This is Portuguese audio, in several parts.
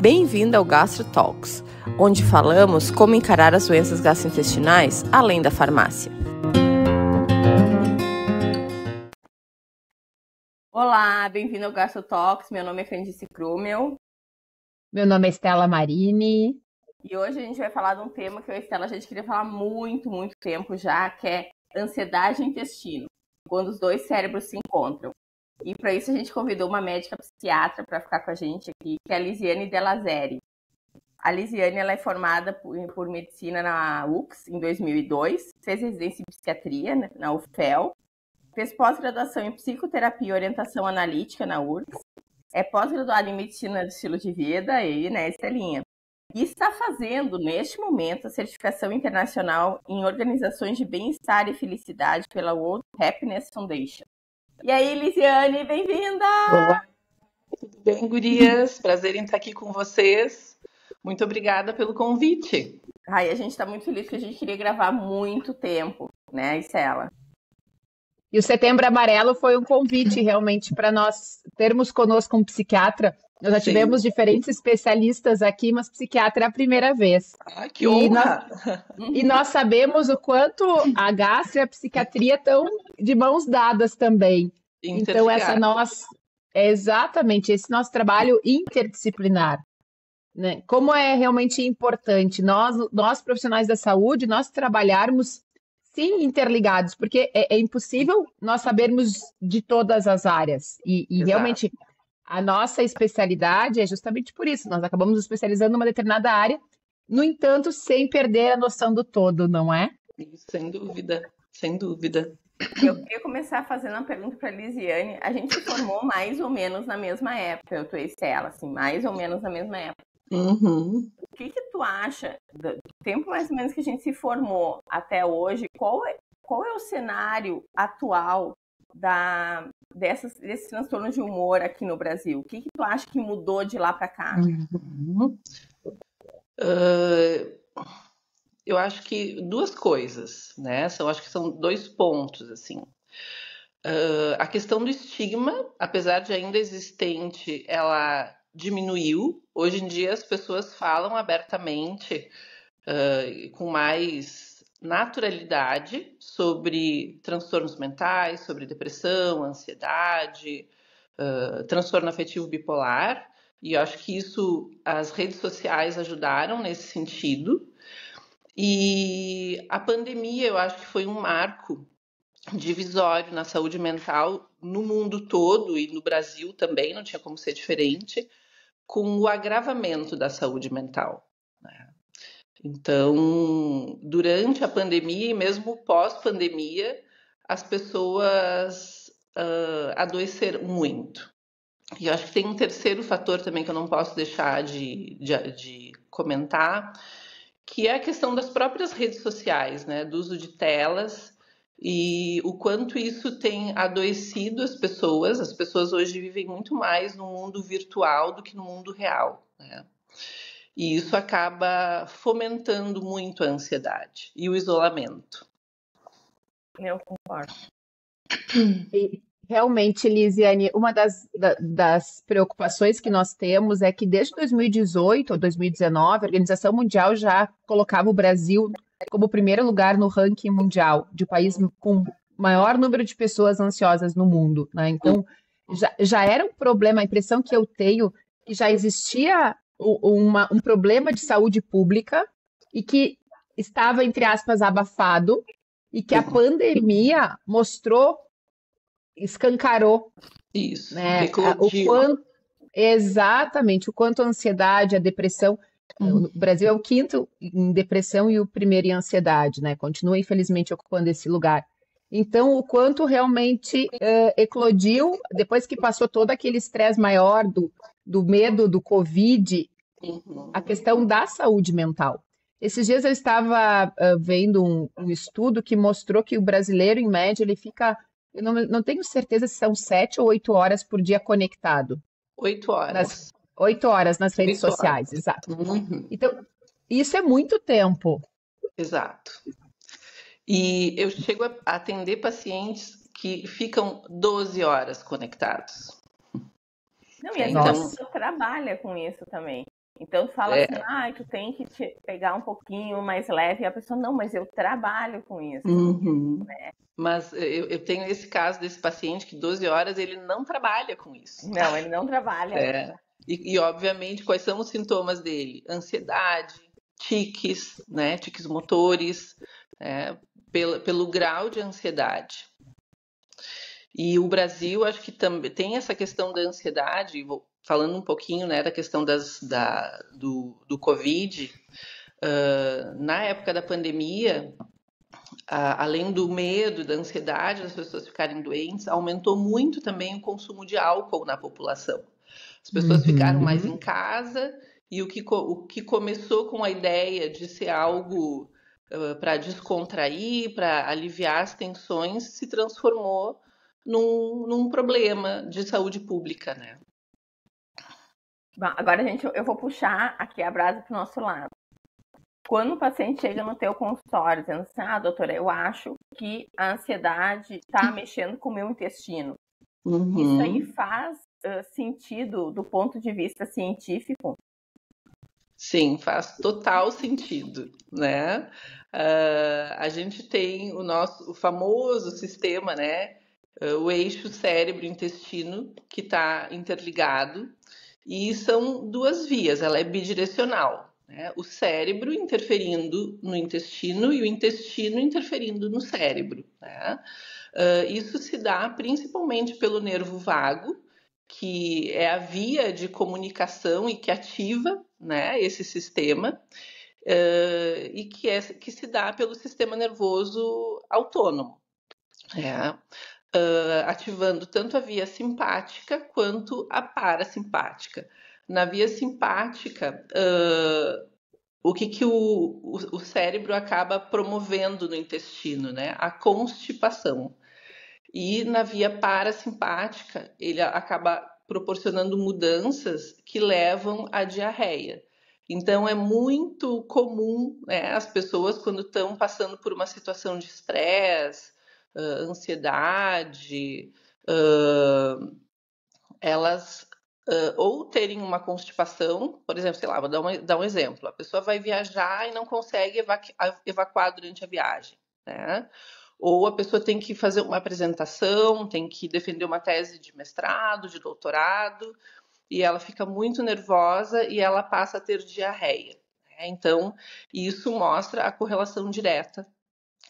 Bem-vindo ao Gastro Talks, onde falamos como encarar as doenças gastrointestinais além da farmácia. Olá, bem-vindo ao Gastro Talks. Meu nome é Candice Krumel. Meu nome é Estela Marini. E hoje a gente vai falar de um tema que eu e a Estela a gente queria falar há muito tempo já, que é ansiedade e intestino, quando os dois cérebros se encontram. E para isso a gente convidou uma médica psiquiatra para ficar com a gente aqui, que é a Lisiane Delazeri. A Lisiane ela é formada por medicina na UX em 2002, fez residência em psiquiatria na UFPEL, fez pós-graduação em psicoterapia e orientação analítica na URGS, é pós-graduada em medicina do estilo de vida, né, Estelinha? E está fazendo, neste momento, a certificação internacional em organizações de bem-estar e felicidade pela World Happiness Foundation. E aí, Lisiane, bem-vinda! Olá, tudo bem, gurias? Prazer em estar aqui com vocês. Muito obrigada pelo convite. Ai, a gente está muito feliz porque a gente queria gravar há muito tempo, né, Isela? E o Setembro Amarelo foi um convite realmente para nós termos conosco um psiquiatra. Nós já tivemos diferentes especialistas aqui, mas psiquiatra é a primeira vez. Ah, que honra! E nós sabemos o quanto a gastro e a psiquiatria estão de mãos dadas também. Então, exatamente esse nosso trabalho interdisciplinar, né? Como é realmente importante nós profissionais da saúde, nós trabalharmos sim interligados, porque é impossível nós sabermos de todas as áreas. E realmente a nossa especialidade é justamente por isso. Nós acabamos nos especializando numa determinada área, no entanto, sem perder a noção do todo, não é? Sem dúvida, sem dúvida. Eu queria começar fazendo uma pergunta para a Lisiane. A gente se formou mais ou menos na mesma época, eu tô e Estela, assim, mais ou menos na mesma época. Uhum. O que tu acha do tempo mais ou menos que a gente se formou até hoje? Qual é o cenário atual desses transtornos de humor aqui no Brasil? O que tu acha que mudou de lá para cá? Uhum. Eu acho que duas coisas, né? Acho que são dois pontos, assim. A questão do estigma, apesar de ainda existente, ela diminuiu. Hoje em dia as pessoas falam abertamente, com mais naturalidade, sobre transtornos mentais, sobre depressão, ansiedade, transtorno afetivo bipolar. E eu acho que as redes sociais ajudaram nesse sentido. E a pandemia, eu acho que foi um marco divisório na saúde mental no mundo todo e no Brasil também, não tinha como ser diferente, com o agravamento da saúde mental, né? Então, durante a pandemia e mesmo pós-pandemia, as pessoas adoeceram muito. E eu acho que tem um terceiro fator também que eu não posso deixar de comentar, que é a questão das próprias redes sociais, né? Do uso de telas e o quanto isso tem adoecido as pessoas. As pessoas hoje vivem muito mais no mundo virtual do que no mundo real, né? E isso acaba fomentando muito a ansiedade e o isolamento. Eu concordo. Realmente, Lisiane, uma das preocupações que nós temos é que desde 2018 ou 2019, a Organização Mundial já colocava o Brasil como primeiro lugar no ranking mundial de país com maior número de pessoas ansiosas no mundo, né? Então, já era um problema, a impressão que eu tenho que já existia um problema de saúde pública e que estava, entre aspas, abafado e que a pandemia escancarou isso, né? Exatamente, o quanto a ansiedade, a depressão. O Brasil é o quinto em depressão e o primeiro em ansiedade, né? Continua, infelizmente, ocupando esse lugar. Então, o quanto realmente eclodiu, depois que passou todo aquele estresse maior do medo do Covid, a questão da saúde mental. Esses dias eu estava vendo um estudo que mostrou que o brasileiro, em média, ele fica... Eu não tenho certeza se são 7 ou 8 horas por dia conectado. 8 horas. 8 horas nas redes sociais, exato. Então, isso é muito tempo. Exato. E eu chego a atender pacientes que ficam 12 horas conectados. Não, e a gente trabalha com isso também. Então tu fala É. assim, tu tem que te pegar um pouquinho mais leve, e a pessoa, não, mas eu trabalho com isso. Uhum. Mas eu tenho esse caso desse paciente que 12 horas ele não trabalha com isso. Não, ele não trabalha. É. E, obviamente, quais são os sintomas dele? Ansiedade, tiques, né? Tiques motores, pelo grau de ansiedade. E o Brasil, acho que também tem essa questão da ansiedade, falando um pouquinho, né, da questão do Covid. Na época da pandemia, além do medo, da ansiedade das pessoas ficarem doentes, aumentou muito também o consumo de álcool na população. As pessoas ficaram mais em casa e o que começou com a ideia de ser algo para descontrair, para aliviar as tensões, se transformou num problema de saúde pública, né? Bom, agora, eu vou puxar aqui a brasa para o nosso lado. Quando o paciente chega no teu consultório dizendo assim, doutora, eu acho que a ansiedade está mexendo com o meu intestino. Isso aí faz sentido do ponto de vista científico? Sim, faz total sentido, né? A gente tem o famoso sistema, né? O eixo cérebro-intestino que está interligado e são duas vias, ela é bidirecional, né? O cérebro interferindo no intestino e o intestino interferindo no cérebro, né? Isso se dá principalmente pelo nervo vago, que é a via de comunicação e que ativa, né, esse sistema, e que se dá pelo sistema nervoso autônomo, ativando tanto a via simpática quanto a parasimpática. Na via simpática, o que o cérebro acaba promovendo no intestino, né? A constipação. E na via parasimpática, ele acaba proporcionando mudanças que levam à diarreia. Então, é muito comum, né, as pessoas, quando estão passando por uma situação de estresse, ansiedade, elas ou terem uma constipação, por exemplo, sei lá, vou dar um exemplo. A pessoa vai viajar e não consegue evacuar durante a viagem, né? Ou a pessoa tem que fazer uma apresentação, tem que defender uma tese de mestrado, de doutorado, e ela fica muito nervosa e ela passa a ter diarreia, né? Então, isso mostra a correlação direta,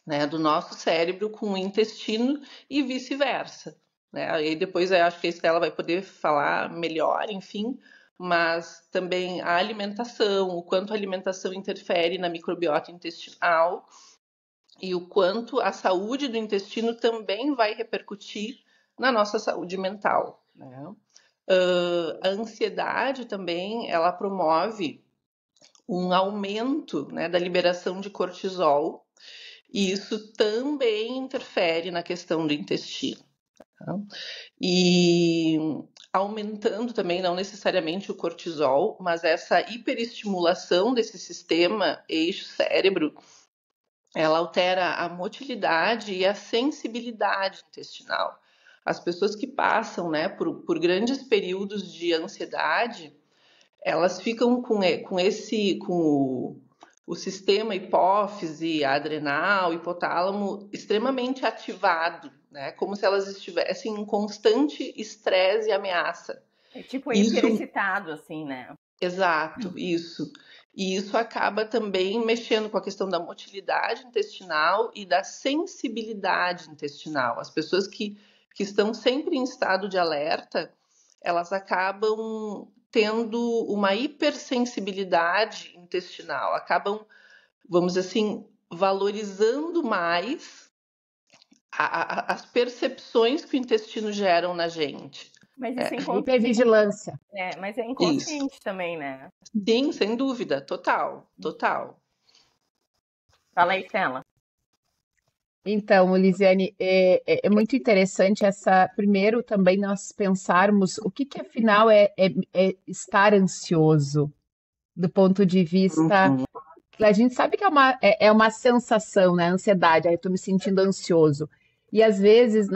né, do nosso cérebro com o intestino e vice-versa, né? E depois eu acho que a Estela vai poder falar melhor, enfim, mas também a alimentação, o quanto a alimentação interfere na microbiota intestinal, e o quanto a saúde do intestino também vai repercutir na nossa saúde mental, né? A ansiedade também, ela promove um aumento, né, da liberação de cortisol, e isso também interfere na questão do intestino, tá? E aumentando também, não necessariamente o cortisol, mas essa hiperestimulação desse sistema eixo cérebro, ela altera a motilidade e a sensibilidade intestinal. As pessoas que passam, né, por grandes períodos de ansiedade, elas ficam com o sistema hipófise, adrenal, hipotálamo extremamente ativado, né, como se elas estivessem em constante estresse e ameaça. É tipo hiperexcitado, assim, né? Exato, isso. E isso acaba também mexendo com a questão da motilidade intestinal e da sensibilidade intestinal. As pessoas que estão sempre em estado de alerta, elas acabam tendo uma hipersensibilidade intestinal, acabam, vamos dizer assim, valorizando mais as percepções que o intestino geram na gente. Mas isso é hipervigilância. Mas é inconsciente também, né? Sim, sem dúvida, total. Fala aí, Stella. Então, Lisiane, é muito interessante primeiro também nós pensarmos o que afinal é estar ansioso, do ponto de vista... A gente sabe que é uma sensação, né? Ansiedade, eu estou me sentindo ansioso. E às vezes,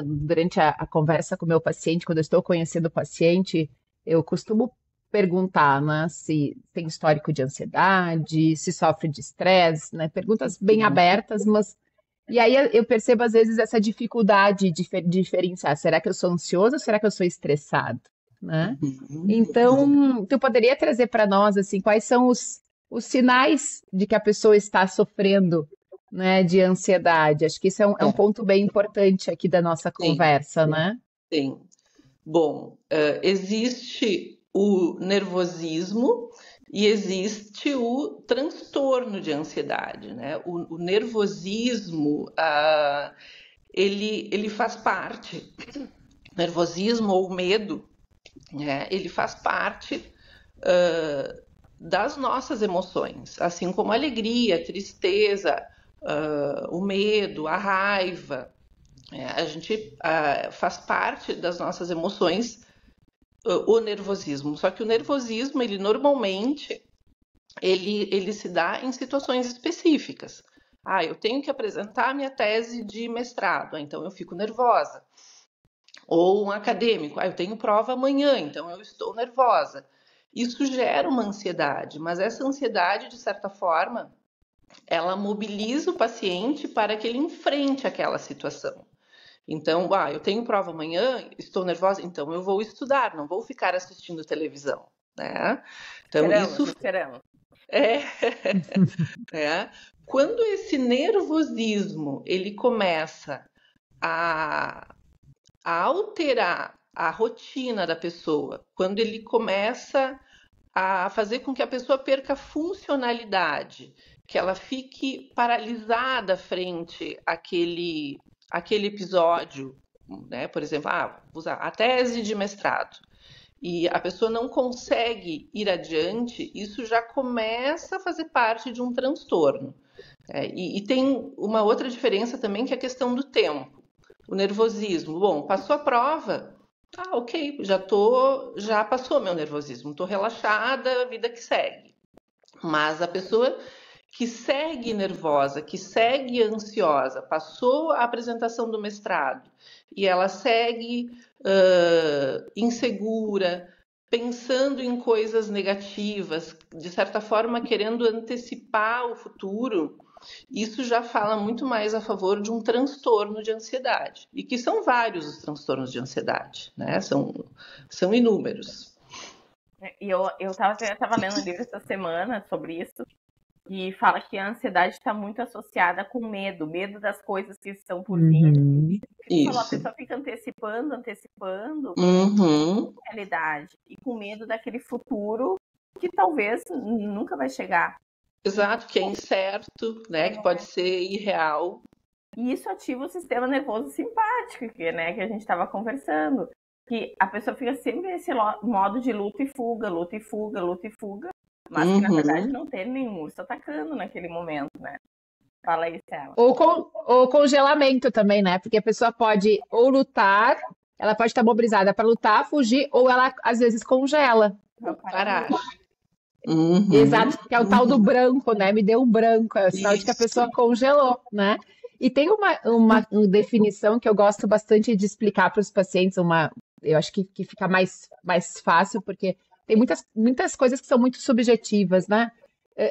durante a conversa com o meu paciente, quando eu estou conhecendo o paciente, eu costumo perguntar, né, se tem histórico de ansiedade, se sofre de estresse, né? Perguntas bem abertas, mas e aí eu percebo às vezes essa dificuldade de diferenciar, será que eu sou ansioso ou será que eu sou estressado, né? Então, tu poderia trazer para nós assim, quais são os sinais de que a pessoa está sofrendo, né, de ansiedade? Acho que isso é um ponto bem importante aqui da nossa conversa, né? Sim. Bom, existe o nervosismo e existe o transtorno de ansiedade, né? O nervosismo, ele faz parte, nervosismo ou medo, né? Ele faz parte das nossas emoções, assim como a alegria, a tristeza, o medo, a raiva. A gente faz parte das nossas emoções o nervosismo. Só que o nervosismo, ele normalmente, ele se dá em situações específicas. Eu tenho que apresentar minha tese de mestrado, então eu fico nervosa. Ou um acadêmico, eu tenho prova amanhã, então eu estou nervosa. Isso gera uma ansiedade, mas essa ansiedade, de certa forma, ela mobiliza o paciente para que ele enfrente aquela situação. Então, eu tenho prova amanhã, estou nervosa, então eu vou estudar, não vou ficar assistindo televisão, né? Então, esperamos. Quando esse nervosismo, ele começa a alterar a rotina da pessoa, quando ele começa a fazer com que a pessoa perca funcionalidade, que ela fique paralisada frente àquele episódio, né? Por exemplo, vou usar a tese de mestrado, e a pessoa não consegue ir adiante, isso já começa a fazer parte de um transtorno. E tem uma outra diferença também, que é a questão do tempo. O nervosismo, bom, passou a prova, ok, já passou meu nervosismo, estou relaxada, vida que segue. Mas a pessoa que segue nervosa, que segue ansiosa, passou a apresentação do mestrado e ela segue insegura, pensando em coisas negativas, de certa forma querendo antecipar o futuro, isso já fala muito mais a favor de um transtorno de ansiedade. E que são vários os transtornos de ansiedade, né? São inúmeros. E eu estava lendo um livro essa semana sobre isso, e fala que a ansiedade está muito associada com medo das coisas que estão por vir. Isso. A pessoa fica antecipando a realidade, e com medo daquele futuro que talvez nunca vai chegar. Exato, que é incerto, né? Que pode ser irreal. E isso ativa o sistema nervoso simpático, que a gente estava conversando. Que a pessoa fica sempre nesse modo de luta e fuga, mas que na verdade não tem nenhum urso atacando naquele momento, né? Fala aí, Stella. Ou congelamento também, né? Porque a pessoa pode ou lutar, ela pode estar mobilizada para lutar, fugir, ou ela às vezes congela. Parar. Exato, que é o tal do branco, né? Me deu um branco, é o sinal de que a pessoa congelou, né? E tem uma definição que eu gosto bastante de explicar para os pacientes, eu acho que fica mais fácil, porque tem muitas coisas que são muito subjetivas, né?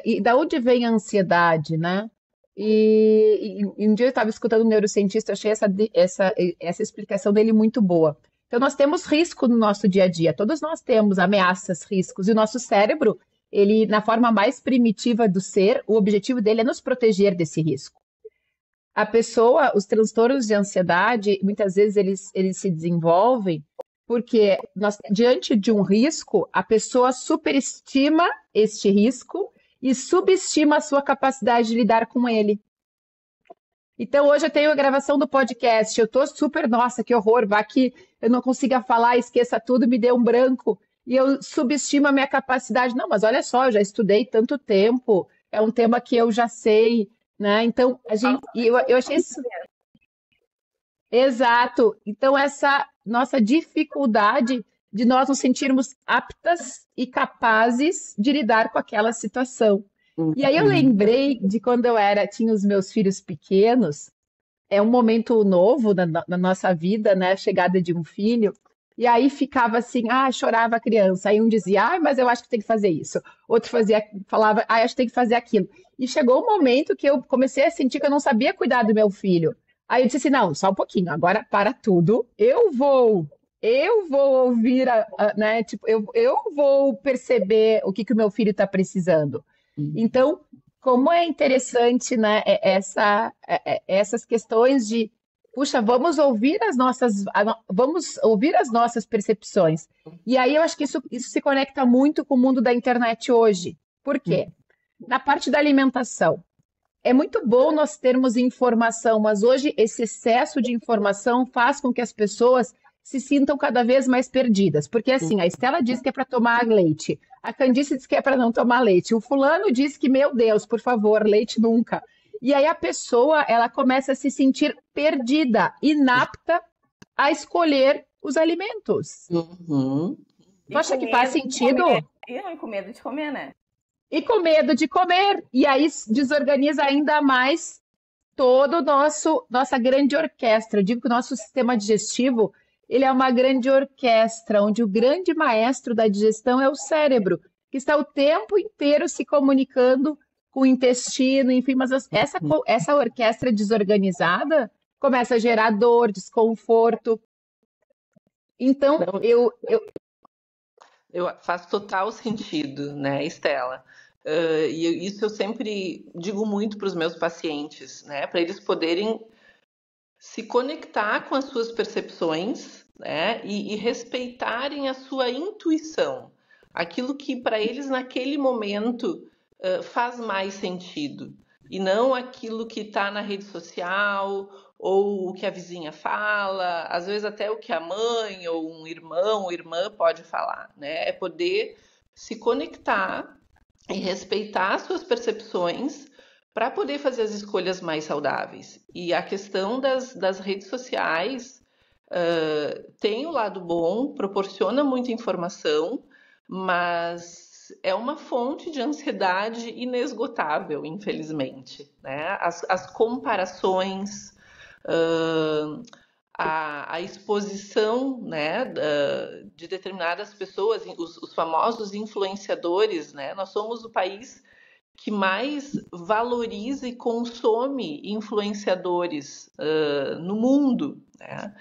E da onde vem a ansiedade, né? E um dia eu estava escutando um neurocientista, achei essa explicação dele muito boa. Então, nós temos risco no nosso dia a dia, todos nós temos ameaças, riscos, e o nosso cérebro, ele, na forma mais primitiva do ser, o objetivo dele é nos proteger desse risco. A pessoa, os transtornos de ansiedade, muitas vezes eles se desenvolvem porque diante de um risco, a pessoa superestima este risco e subestima a sua capacidade de lidar com ele. Então, hoje eu tenho a gravação do podcast, eu tô super, nossa, que horror, vá que eu não consiga falar, esqueça tudo, me dê um branco, e eu subestimo a minha capacidade. Não, mas olha só, eu já estudei tanto tempo, é um tema que eu já sei, né? Então, eu achei isso... Exato. Então, essa nossa dificuldade de nós nos sentirmos aptas e capazes de lidar com aquela situação. E aí eu lembrei de quando tinha os meus filhos pequenos, é um momento novo na nossa vida, né? A chegada de um filho. E aí ficava assim, chorava a criança. Aí um dizia, mas eu acho que tem que fazer isso. Outro falava, acho que tem que fazer aquilo. E chegou um momento que eu comecei a sentir que eu não sabia cuidar do meu filho. Aí eu disse assim, não, só um pouquinho, agora para tudo, eu vou ouvir, né? Tipo, eu vou perceber o que o meu filho está precisando. Então, como é interessante, né, essas questões de, puxa, vamos ouvir as nossas percepções. E aí eu acho que isso se conecta muito com o mundo da internet hoje. Por quê? Na parte da alimentação. É muito bom nós termos informação, mas hoje esse excesso de informação faz com que as pessoas se sintam cada vez mais perdidas. Porque assim, a Estela diz que é para tomar leite, a Candice diz que é para não tomar leite, o fulano diz que, meu Deus, por favor, leite nunca. E aí a pessoa, ela começa a se sentir perdida, inapta a escolher os alimentos. Tu acha que faz sentido? E com medo de comer, né? E com medo de comer. E aí desorganiza ainda mais todo nossa grande orquestra. Eu digo que o nosso sistema digestivo, ele é uma grande orquestra, onde o grande maestro da digestão é o cérebro, que está o tempo inteiro se comunicando com o intestino, enfim, mas essa orquestra desorganizada começa a gerar dor, desconforto. Então, faz total sentido, né, Estela? E isso eu sempre digo muito para os meus pacientes, né, para eles poderem se conectar com as suas percepções, né, e respeitarem a sua intuição, aquilo que para eles naquele momento faz mais sentido, e não aquilo que está na rede social, ou o que a vizinha fala, às vezes até o que a mãe, ou um irmão ou irmã pode falar, né? É poder se conectar e respeitar as suas percepções para poder fazer as escolhas mais saudáveis. E a questão das redes sociais tem o lado bom, proporciona muita informação, mas é uma fonte de ansiedade inesgotável, infelizmente, né? As comparações, a exposição, né, de determinadas pessoas, os famosos influenciadores, né? Nós somos o país que mais valoriza e consome influenciadores no mundo, né?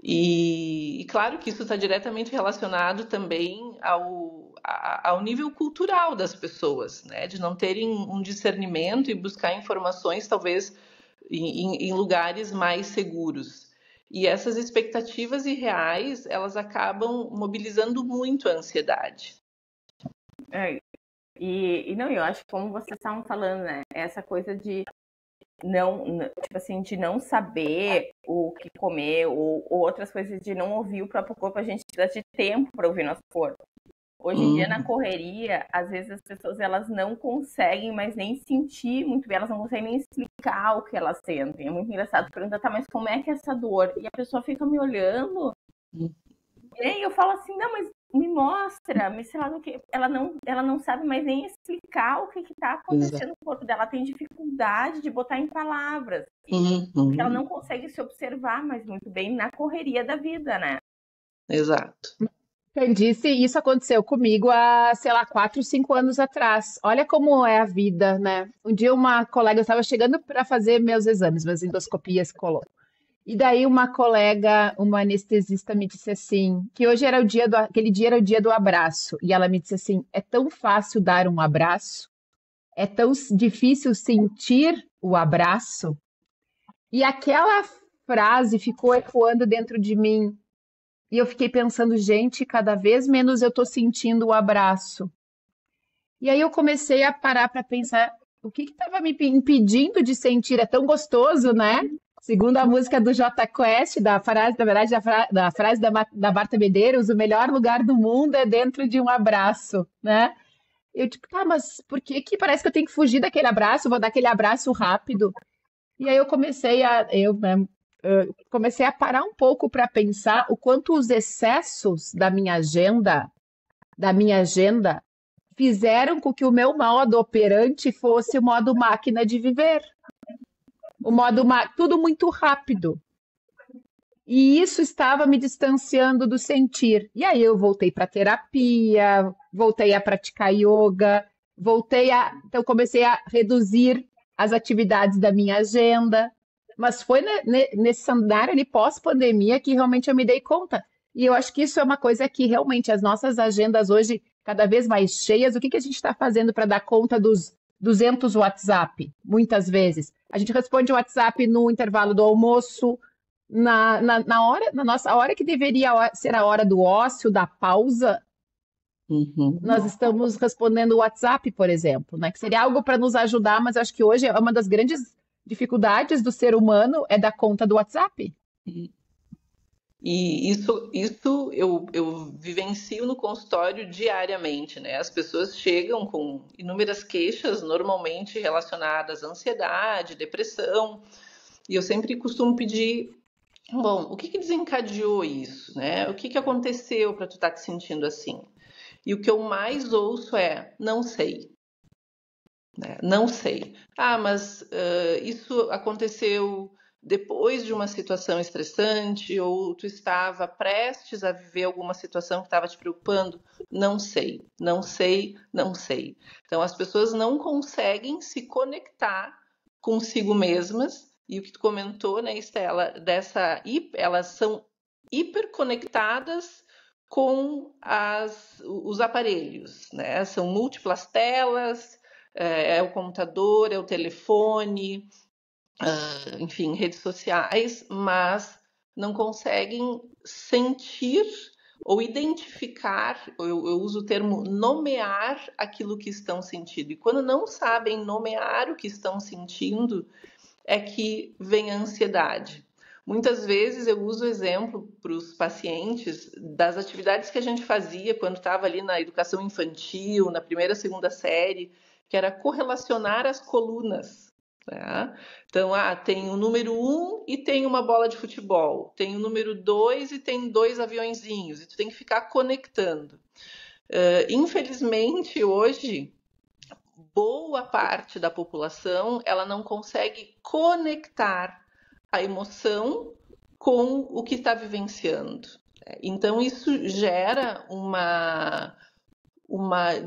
E claro que isso está diretamente relacionado também ao nível cultural das pessoas, né? De não terem um discernimento e buscar informações, talvez, em lugares mais seguros. E essas expectativas irreais, elas acabam mobilizando muito a ansiedade. Eu acho que, como vocês estavam falando, né? Essa coisa de de não saber o que comer, ou outras coisas, de não ouvir o próprio corpo. A gente precisa de tempo para ouvir nosso corpo. Hoje em dia, na correria, às vezes as pessoas, elas não conseguem mais nem sentir muito bem, elas não conseguem nem explicar o que elas sentem. É muito engraçado perguntar, tá, mas como é que é essa dor? E a pessoa fica me olhando, e aí eu falo assim, não, mas me mostra, sei lá, no que. Ela não sabe mais nem explicar o que tá acontecendo no corpo dela. Ela tem dificuldade de botar em palavras. Porque ela não consegue se observar mais muito bem na correria da vida, né? Exato. Quem disse, isso aconteceu comigo há, 4, 5 anos atrás. Olha como é a vida, né? Um dia uma colega, eu estava chegando para fazer meus exames, minhas endoscopias, colon. E daí uma colega, uma anestesista, me disse assim, que hoje era aquele dia era o dia do abraço. E ela me disse assim, é tão fácil dar um abraço, é tão difícil sentir o abraço. E aquela frase ficou ecoando dentro de mim. E eu fiquei pensando, gente, cada vez menos eu estou sentindo o abraço. E aí eu comecei a parar para pensar, o que estava me impedindo de sentir? É tão gostoso, né? Segundo a música do Jota Quest, da frase da Marta Medeiros, o melhor lugar do mundo é dentro de um abraço, né? Eu digo, tá, mas por que parece que eu tenho que fugir daquele abraço? Vou dar aquele abraço rápido. E aí eu comecei a parar um pouco para pensar o quanto os excessos da minha agenda fizeram com que o meu modo operante fosse o modo máquina de viver. O modo tudo muito rápido. E isso estava me distanciando do sentir. E aí eu voltei para terapia, voltei a praticar yoga, então comecei a reduzir as atividades da minha agenda. Mas foi nesse andar ali pós-pandemia que realmente eu me dei conta. E eu acho que isso é uma coisa que realmente as nossas agendas hoje, cada vez mais cheias, o que a gente está fazendo para dar conta dos 200 WhatsApp, muitas vezes? A gente responde o WhatsApp no intervalo do almoço, na hora que deveria ser a hora do ócio, da pausa, nós estamos respondendo o WhatsApp, por exemplo, né? Que seria algo para nos ajudar, mas acho que hoje é uma das grandes dificuldades do ser humano é dar conta do WhatsApp. E isso eu vivencio no consultório diariamente, né? As pessoas chegam com inúmeras queixas, normalmente relacionadas à ansiedade, depressão, e eu sempre costumo pedir, bom, o que desencadeou isso, né? O que aconteceu para tu estar te sentindo assim? E o que eu mais ouço é, não sei. Não sei. Mas isso aconteceu depois de uma situação estressante ou tu estava prestes a viver alguma situação que estava te preocupando? Não sei, não sei, não sei. Então, as pessoas não conseguem se conectar consigo mesmas. E o que tu comentou, né, Estela, elas são hiperconectadas com os aparelhos, né? São múltiplas telas, é o computador, é o telefone, enfim, redes sociais, mas não conseguem sentir ou identificar, eu uso o termo nomear aquilo que estão sentindo. E quando não sabem nomear o que estão sentindo, é que vem a ansiedade. Muitas vezes eu uso o exemplo para os pacientes das atividades que a gente fazia quando estava ali na educação infantil, na primeira, segunda série, que era correlacionar as colunas. Né? Então, tem o número 1 e tem uma bola de futebol, tem o número 2 e tem 2 aviõezinhos, e tu tem que ficar conectando. Infelizmente, hoje, boa parte da população ela não consegue conectar a emoção com o que está vivenciando. Então, isso gera uma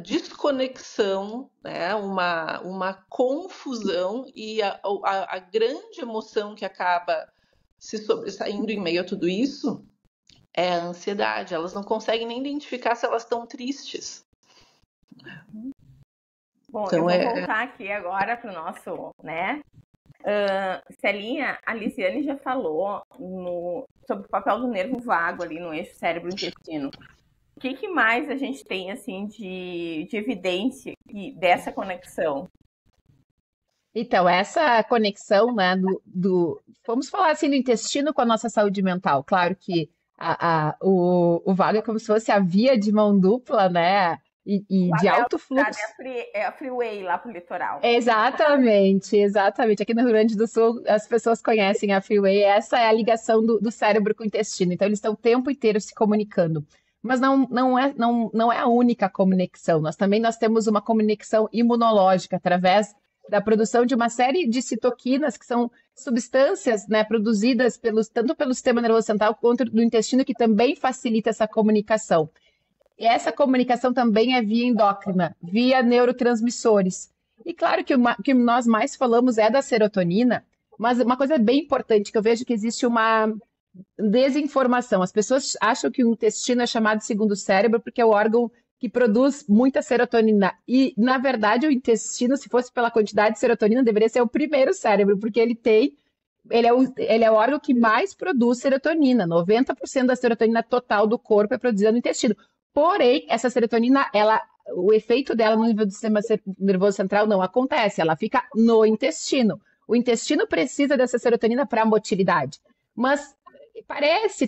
desconexão, né? uma confusão, e a grande emoção que acaba se sobressaindo em meio a tudo isso é a ansiedade. Elas não conseguem nem identificar se elas estão tristes. Bom, então, eu vou voltar aqui agora para o nosso, né? Celinha, a Lisiane já falou sobre o papel do nervo vago ali no eixo cérebro-intestino. O que mais a gente tem assim de evidência dessa conexão? Então, essa conexão, né, vamos falar assim do intestino com a nossa saúde mental. Claro que o vago é como se fosse a via de mão dupla, né? E de alto fluxo. É a freeway lá pro litoral. Exatamente. Aqui no Rio Grande do Sul, as pessoas conhecem a freeway. Essa é a ligação do cérebro com o intestino. Então, eles estão o tempo inteiro se comunicando. Mas não é a única conexão. Nós temos uma conexão imunológica através da produção de uma série de citoquinas, que são substâncias, né, produzidas tanto pelo sistema nervoso central quanto do intestino, que também facilita essa comunicação. E essa comunicação também é via endócrina, via neurotransmissores. E claro que o que nós mais falamos é da serotonina, mas uma coisa bem importante, que eu vejo que existe uma desinformação. As pessoas acham que o intestino é chamado de segundo cérebro porque é o órgão que produz muita serotonina. E, na verdade, o intestino, se fosse pela quantidade de serotonina, deveria ser o primeiro cérebro, porque ele é o órgão que mais produz serotonina. 90% da serotonina total do corpo é produzida no intestino. Porém, essa serotonina, o efeito dela no nível do sistema nervoso central não acontece, ela fica no intestino. O intestino precisa dessa serotonina para a motilidade. Mas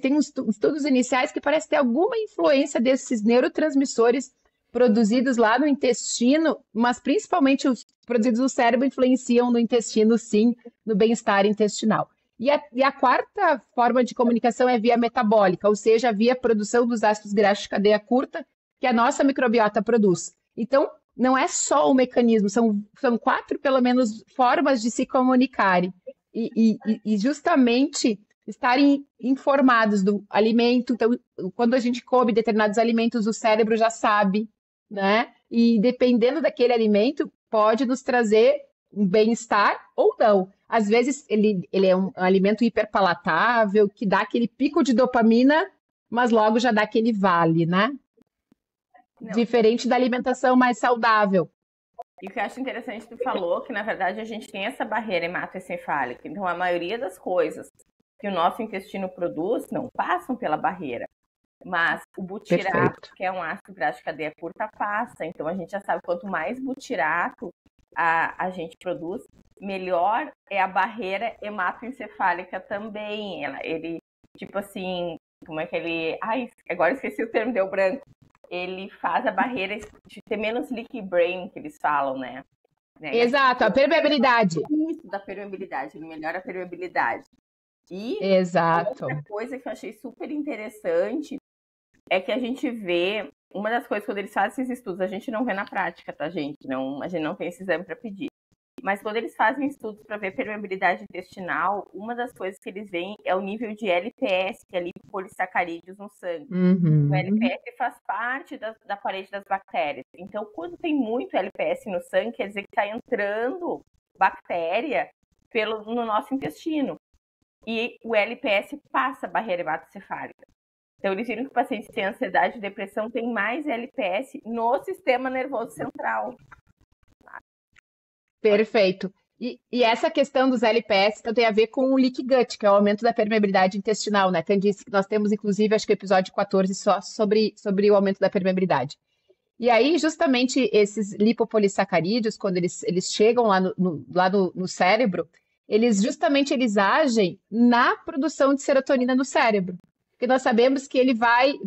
tem uns estudos iniciais que parece ter alguma influência desses neurotransmissores produzidos lá no intestino, mas principalmente os produzidos no cérebro influenciam no intestino, sim, no bem-estar intestinal. E a quarta forma de comunicação é via metabólica, ou seja, via produção dos ácidos graxos de cadeia curta que a nossa microbiota produz. Então, não é só o mecanismo, são 4, pelo menos, formas de se comunicarem. E justamente estarem informados do alimento. Então, quando a gente come determinados alimentos, o cérebro já sabe, né? E dependendo daquele alimento, pode nos trazer um bem-estar ou não. Às vezes, ele é um alimento hiperpalatável, que dá aquele pico de dopamina, mas logo já dá aquele vale, né? Não. Diferente da alimentação mais saudável. E o que eu acho interessante, tu falou que, na verdade, a gente tem essa barreira hematoencefálica. Então, a maioria das coisas que o nosso intestino produz não passam pela barreira. Mas o butirato, Perfeito. que é um ácido graxo de cadeia curta, passa. Então, a gente já sabe, quanto mais butirato a gente produz, melhor é a barreira hematoencefálica também. Ele, tipo assim, como é que ele... Ai, agora eu esqueci o termo, deu branco. Ele faz a barreira de ter menos leaky brain, que eles falam, né? Exato, a permeabilidade. Isso, da permeabilidade, ele melhora a permeabilidade. E Exato. outra coisa que eu achei super interessante é que a gente vê, uma das coisas quando eles fazem esses estudos, a gente não vê na prática, tá, gente? A gente não tem esse exame para pedir. Mas quando eles fazem estudos para ver permeabilidade intestinal, uma das coisas que eles veem é o nível de LPS, que é lipopolissacarídeos no sangue. O LPS faz parte da parede das bactérias. Então, quando tem muito LPS no sangue, quer dizer que está entrando bactéria no nosso intestino. E o LPS passa a barreira hematoencefálica. Então, eles viram que pacientes que têm ansiedade e depressão têm mais LPS no sistema nervoso central. Perfeito. E essa questão dos LPS então, tem a ver com o leaky gut, que é o aumento da permeabilidade intestinal, né? Quem disse que nós temos, inclusive, acho que o episódio 14 só sobre o aumento da permeabilidade. E aí, justamente, esses lipopolissacarídeos, quando eles chegam lá no cérebro, eles agem na produção de serotonina no cérebro. Porque nós sabemos que ele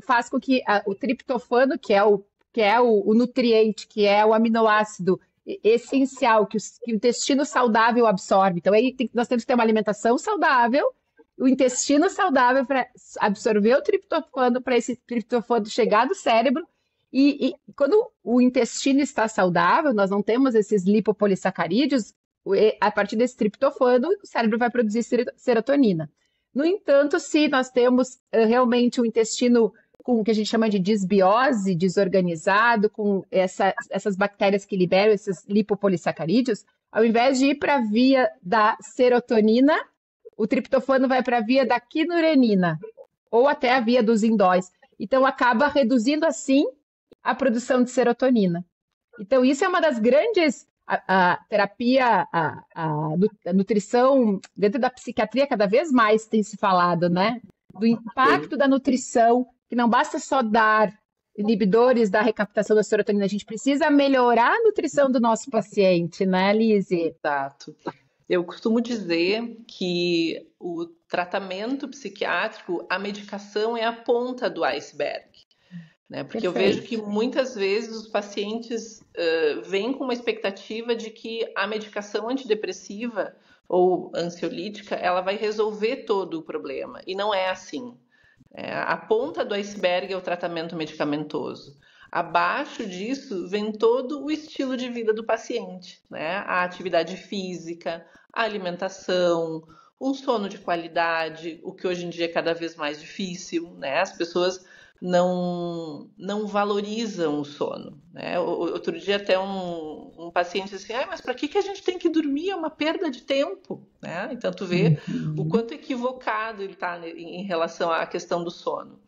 faz com que o triptofano, que é o nutriente, que é o aminoácido essencial, que o intestino saudável absorve. Então, aí nós temos que ter uma alimentação saudável, o intestino saudável para absorver o triptofano, para esse triptofano chegar no cérebro. E quando o intestino está saudável, nós não temos esses lipopolissacarídeos, a partir desse triptofano, o cérebro vai produzir serotonina. No entanto, se nós temos realmente o intestino com o que a gente chama de disbiose, desorganizado, com essas bactérias que liberam esses lipopolissacarídeos, ao invés de ir para a via da serotonina, o triptofano vai para a via da quinurenina, ou até a via dos indóis. Então, acaba reduzindo, assim, a produção de serotonina. Então, isso é uma das grandes... A terapia, a nutrição, dentro da psiquiatria, cada vez mais tem se falado, né? Do impacto da nutrição, que não basta só dar inibidores da recaptação da serotonina, a gente precisa melhorar a nutrição do nosso paciente, né, Lise? Exato. Eu costumo dizer que o tratamento psiquiátrico, a medicação é a ponta do iceberg. Né? Porque Perfeito. eu vejo que muitas vezes os pacientes vêm com uma expectativa de que a medicação antidepressiva ou ansiolítica ela vai resolver todo o problema. E não é assim. A ponta do iceberg é o tratamento medicamentoso. Abaixo disso vem todo o estilo de vida do paciente, né? A atividade física, a alimentação, um sono de qualidade, o que hoje em dia é cada vez mais difícil, né? As pessoas não valorizam o sono, né? Outro dia até um paciente disse assim, mas para que a gente tem que dormir? É uma perda de tempo, né? Então tu vê o quanto equivocado ele está em relação à questão do sono.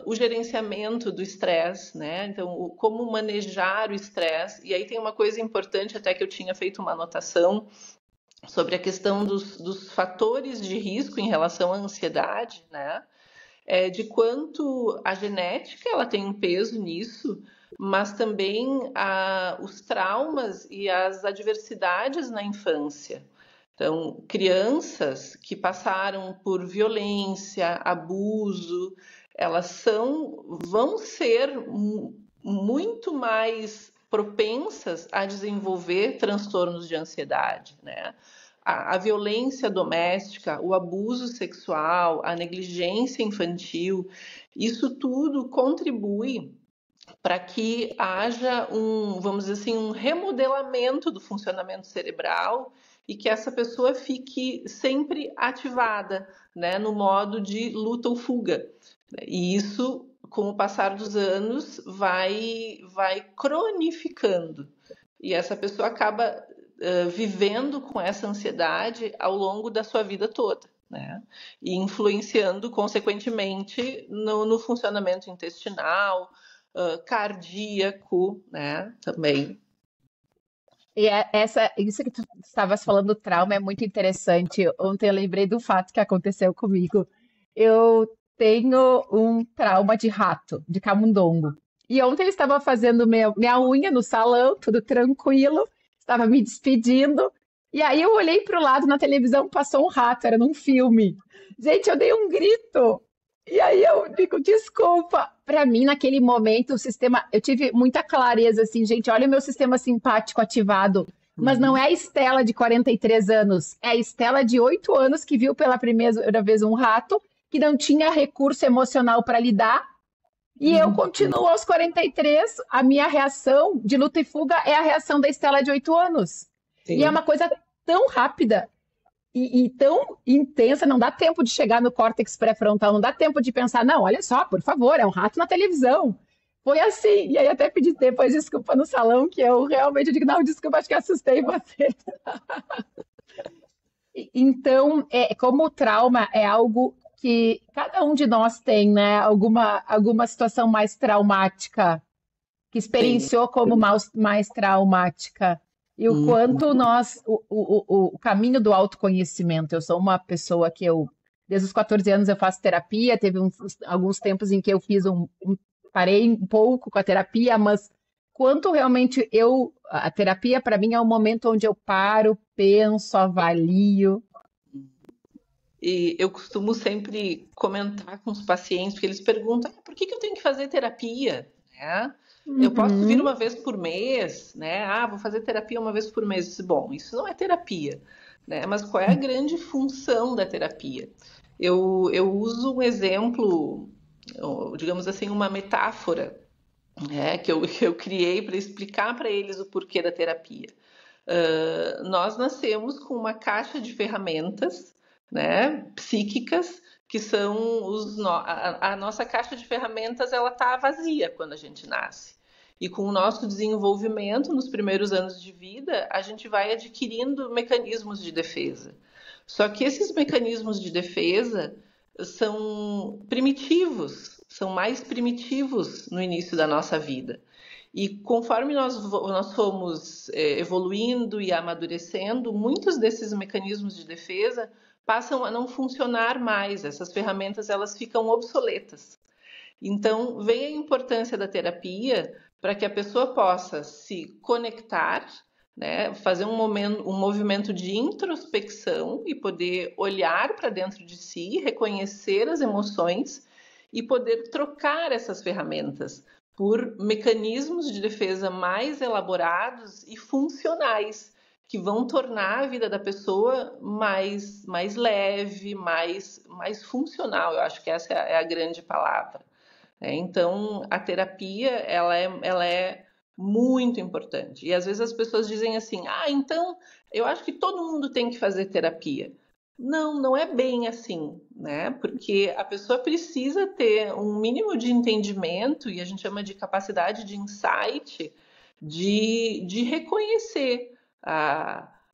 O gerenciamento do estresse, né? Então como manejar o estresse. E aí tem uma coisa importante até que eu tinha feito uma anotação sobre a questão dos fatores de risco em relação à ansiedade, né? De quanto a genética ela tem um peso nisso, mas também os traumas e as adversidades na infância. Então, crianças que passaram por violência, abuso, elas vão ser muito mais propensas a desenvolver transtornos de ansiedade, né? A violência doméstica, o abuso sexual, a negligência infantil, isso tudo contribui para que haja vamos dizer assim, um remodelamento do funcionamento cerebral e que essa pessoa fique sempre ativada, né, no modo de luta ou fuga. E isso, com o passar dos anos, vai cronificando. E essa pessoa acaba vivendo com essa ansiedade ao longo da sua vida toda, né? E influenciando, consequentemente, no funcionamento intestinal, cardíaco, né? Também. E isso que tu estavas falando do trauma é muito interessante. Ontem eu lembrei do fato que aconteceu comigo. Eu tenho um trauma de rato, de camundongo. E ontem eu estava fazendo minha unha no salão, tudo tranquilo, estava me despedindo. E aí eu olhei para o lado na televisão, passou um rato, era num filme. Gente, eu dei um grito. E aí eu digo, desculpa. Para mim, naquele momento, o sistema, eu tive muita clareza assim, gente, olha o meu sistema simpático ativado. Mas não é a Estela de 43 anos, é a Estela de 8 anos que viu pela primeira vez um rato, que não tinha recurso emocional para lidar. E eu continuo aos 43, a minha reação de luta e fuga é a reação da Estela de 8 anos. Sim. E é uma coisa tão rápida e tão intensa, não dá tempo de chegar no córtex pré-frontal, não dá tempo de pensar, não, olha só, por favor, é um rato na televisão. Foi assim, e aí até pedi depois desculpa no salão, que eu realmente digo, não, desculpa, acho que assustei você. Então, como o trauma é algo que cada um de nós tem, né? Alguma situação mais traumática, que experienciou como mais traumática. E o quanto o caminho do autoconhecimento. Eu sou uma pessoa que desde os 14 anos eu faço terapia, teve alguns tempos em que eu parei um pouco com a terapia, mas quanto realmente a terapia para mim é o momento onde eu paro, penso, avalio. E eu costumo sempre comentar com os pacientes, porque eles perguntam, por que eu tenho que fazer terapia? Né? Eu posso vir uma vez por mês, né? Vou fazer terapia uma vez por mês. Bom, isso não é terapia, né? Mas qual é a grande função da terapia? Eu uso um exemplo, digamos assim, uma metáfora, né? Que eu criei para explicar para eles o porquê da terapia. Nós nascemos com uma caixa de ferramentas, né, psíquicas, que são a nossa caixa de ferramentas, ela está vazia quando a gente nasce. E com o nosso desenvolvimento nos primeiros anos de vida, a gente vai adquirindo mecanismos de defesa. Só que esses mecanismos de defesa são primitivos, são mais primitivos no início da nossa vida. E conforme nós fomos evoluindo e amadurecendo, muitos desses mecanismos de defesa passam a não funcionar mais. Essas ferramentas, elas ficam obsoletas. Então, vem a importância da terapia para que a pessoa possa se conectar, né, fazer um movimento de introspecção e poder olhar para dentro de si, reconhecer as emoções e poder trocar essas ferramentas por mecanismos de defesa mais elaborados e funcionais, que vão tornar a vida da pessoa mais leve, mais funcional. Eu acho que essa é a grande palavra. Então, a terapia, ela é muito importante. E às vezes as pessoas dizem assim, então eu acho que todo mundo tem que fazer terapia. Não é bem assim, né? Porque a pessoa precisa ter um mínimo de entendimento, e a gente chama de capacidade de insight, de reconhecer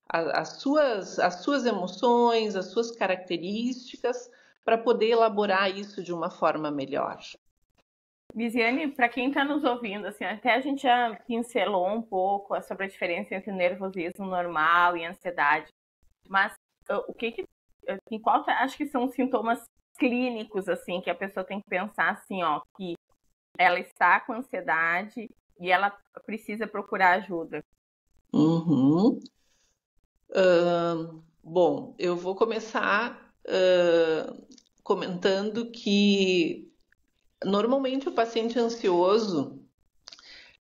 as suas emoções, as suas características, para poder elaborar isso de uma forma melhor. Lisiane, para quem está nos ouvindo, assim, até a gente já pincelou um pouco sobre a diferença entre nervosismo normal e ansiedade, mas acho que são sintomas clínicos, assim, que a pessoa tem que pensar, assim, que ela está com ansiedade e ela precisa procurar ajuda? Bom, eu vou começar comentando que normalmente o paciente ansioso,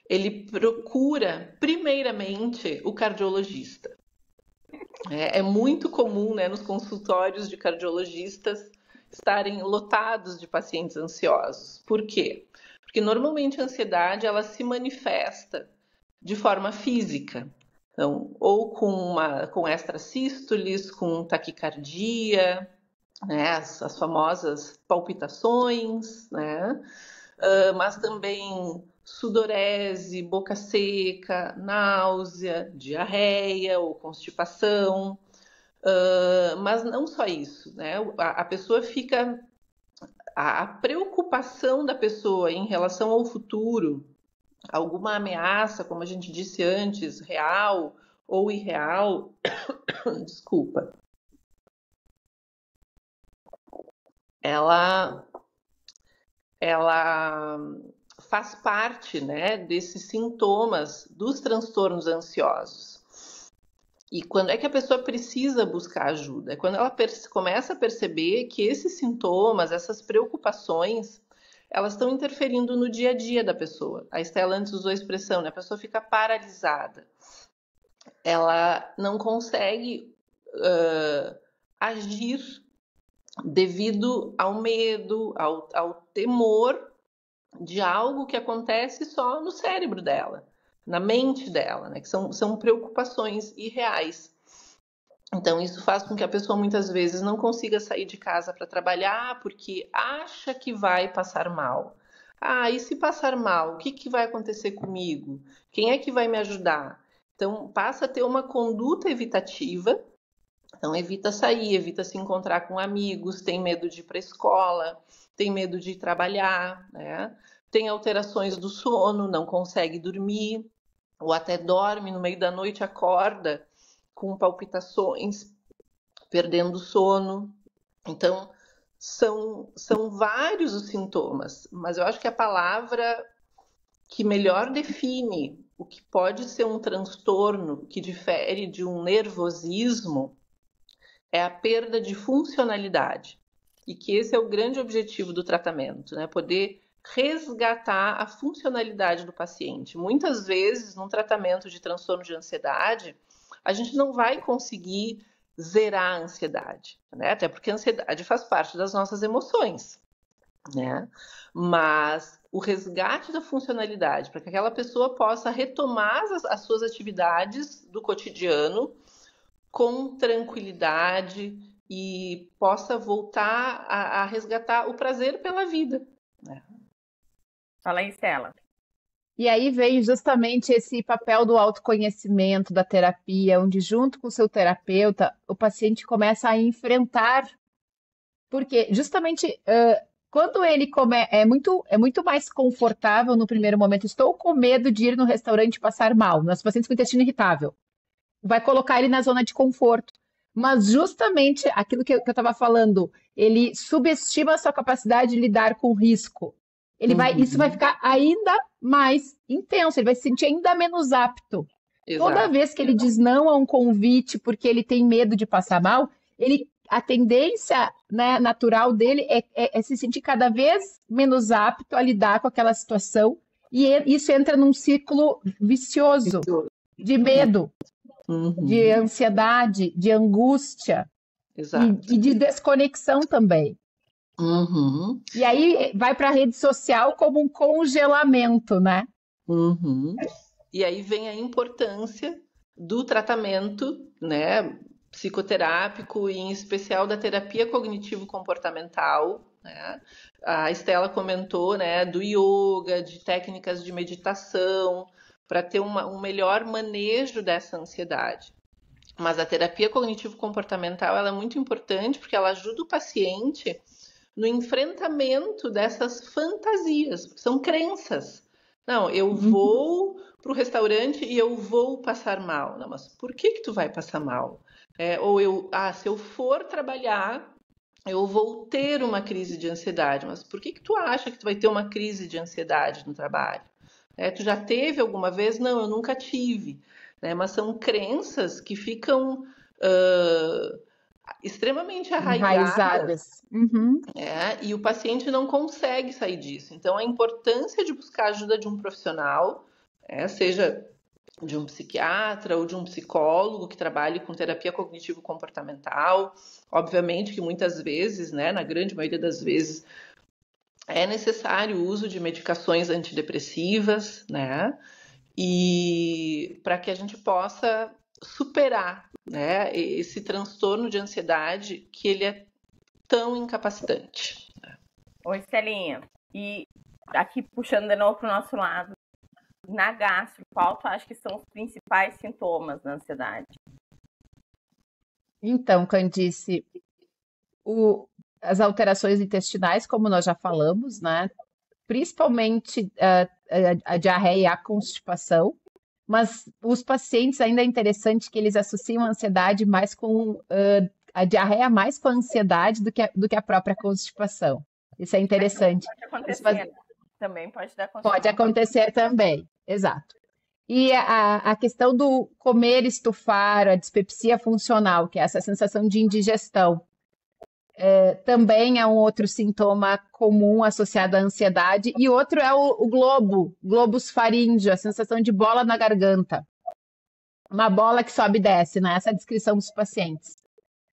ele procura primeiramente o cardiologista. É muito comum, né, nos consultórios de cardiologistas estarem lotados de pacientes ansiosos. Por quê? Porque normalmente a ansiedade, ela se manifesta de forma física, Então, ou com extrasístoles, com taquicardia, né, as famosas palpitações, né, mas também sudorese, boca seca, náusea, diarreia ou constipação. Mas não só isso, né? A pessoa fica. A preocupação da pessoa em relação ao futuro, alguma ameaça, como a gente disse antes, real ou irreal, desculpa, ela faz parte, né, desses sintomas dos transtornos ansiosos. E quando é que a pessoa precisa buscar ajuda? É quando ela começa a perceber que esses sintomas, essas preocupações, elas estão interferindo no dia a dia da pessoa. A Estela antes usou a expressão, né? A pessoa fica paralisada. Ela não consegue agir devido ao medo, ao temor de algo que acontece só no cérebro dela, na mente dela, né? Que são preocupações irreais. Então, isso faz com que a pessoa muitas vezes não consiga sair de casa para trabalhar porque acha que vai passar mal. Ah, e se passar mal, o que vai acontecer comigo? Quem é que vai me ajudar? Então, passa a ter uma conduta evitativa. Então, evita sair, evita se encontrar com amigos, tem medo de ir para a escola, tem medo de ir trabalhar, né? Tem alterações do sono, não consegue dormir, ou até dorme no meio da noite, acorda com palpitações, perdendo o sono. Então, são vários os sintomas, mas eu acho que a palavra que melhor define o que pode ser um transtorno que difere de um nervosismo é a perda de funcionalidade. E que esse é o grande objetivo do tratamento, né? Poder resgatar a funcionalidade do paciente. Muitas vezes, num tratamento de transtorno de ansiedade, a gente não vai conseguir zerar a ansiedade, né? Até porque a ansiedade faz parte das nossas emoções, né? Mas o resgate da funcionalidade, para que aquela pessoa possa retomar as suas atividades do cotidiano com tranquilidade e possa voltar a resgatar o prazer pela vida, né? Fala aí, Stella. E aí veio justamente esse papel do autoconhecimento, da terapia, onde junto com o seu terapeuta, o paciente começa a enfrentar, porque justamente quando ele é muito mais confortável no primeiro momento, estou com medo de ir no restaurante e passar mal, nossos pacientes com intestino irritável, vai colocar ele na zona de conforto. Mas justamente aquilo que eu estava falando, ele subestima a sua capacidade de lidar com o risco. Isso vai ficar ainda mais intenso, ele vai se sentir ainda menos apto. Exato. Toda vez que ele diz não a um convite porque ele tem medo de passar mal, a tendência, né, natural dele é se sentir cada vez menos apto a lidar com aquela situação, e isso entra num ciclo vicioso de medo, de ansiedade, de angústia e de desconexão também. E aí vai para a rede social como um congelamento, né? E aí vem a importância do tratamento, né, psicoterápico e em especial da terapia cognitivo-comportamental, né? A Estela comentou, né, do yoga, de técnicas de meditação, para ter um melhor manejo dessa ansiedade. Mas a terapia cognitivo-comportamental ela é muito importante porque ela ajuda o paciente no enfrentamento dessas fantasias, porque são crenças. Não, eu vou para o restaurante e eu vou passar mal. Não, mas por que tu vai passar mal? Se eu for trabalhar, eu vou ter uma crise de ansiedade. Mas por que tu acha que tu vai ter uma crise de ansiedade no trabalho? Tu já teve alguma vez? Não, eu nunca tive. Mas são crenças que ficam extremamente arraigadas. E o paciente não consegue sair disso. Então, a importância de buscar a ajuda de um profissional, seja de um psiquiatra ou de um psicólogo que trabalhe com terapia cognitivo-comportamental. Obviamente que muitas vezes, na grande maioria das vezes, é necessário o uso de medicações antidepressivas, e para que a gente possa superar, né, esse transtorno de ansiedade que ele é tão incapacitante. Oi, Estelinha. E aqui puxando de novo para o nosso lado, na gastro, qual tu acha que são os principais sintomas da ansiedade? Então, Candice, as alterações intestinais, como nós já falamos, né? Principalmente a diarreia e a constipação, mas os pacientes ainda é interessante que eles associam a ansiedade mais com a diarreia mais com a ansiedade do que a própria constipação. Isso é interessante. Pode acontecer, né? Também pode dar constipação. Pode acontecer também, exato. E a questão do comer estufar, a dispepsia funcional, que é essa sensação de indigestão, também é um outro sintoma comum associado à ansiedade. E outro é o globus faríngeo, a sensação de bola na garganta. Uma bola que sobe e desce, né? Essa é a descrição dos pacientes.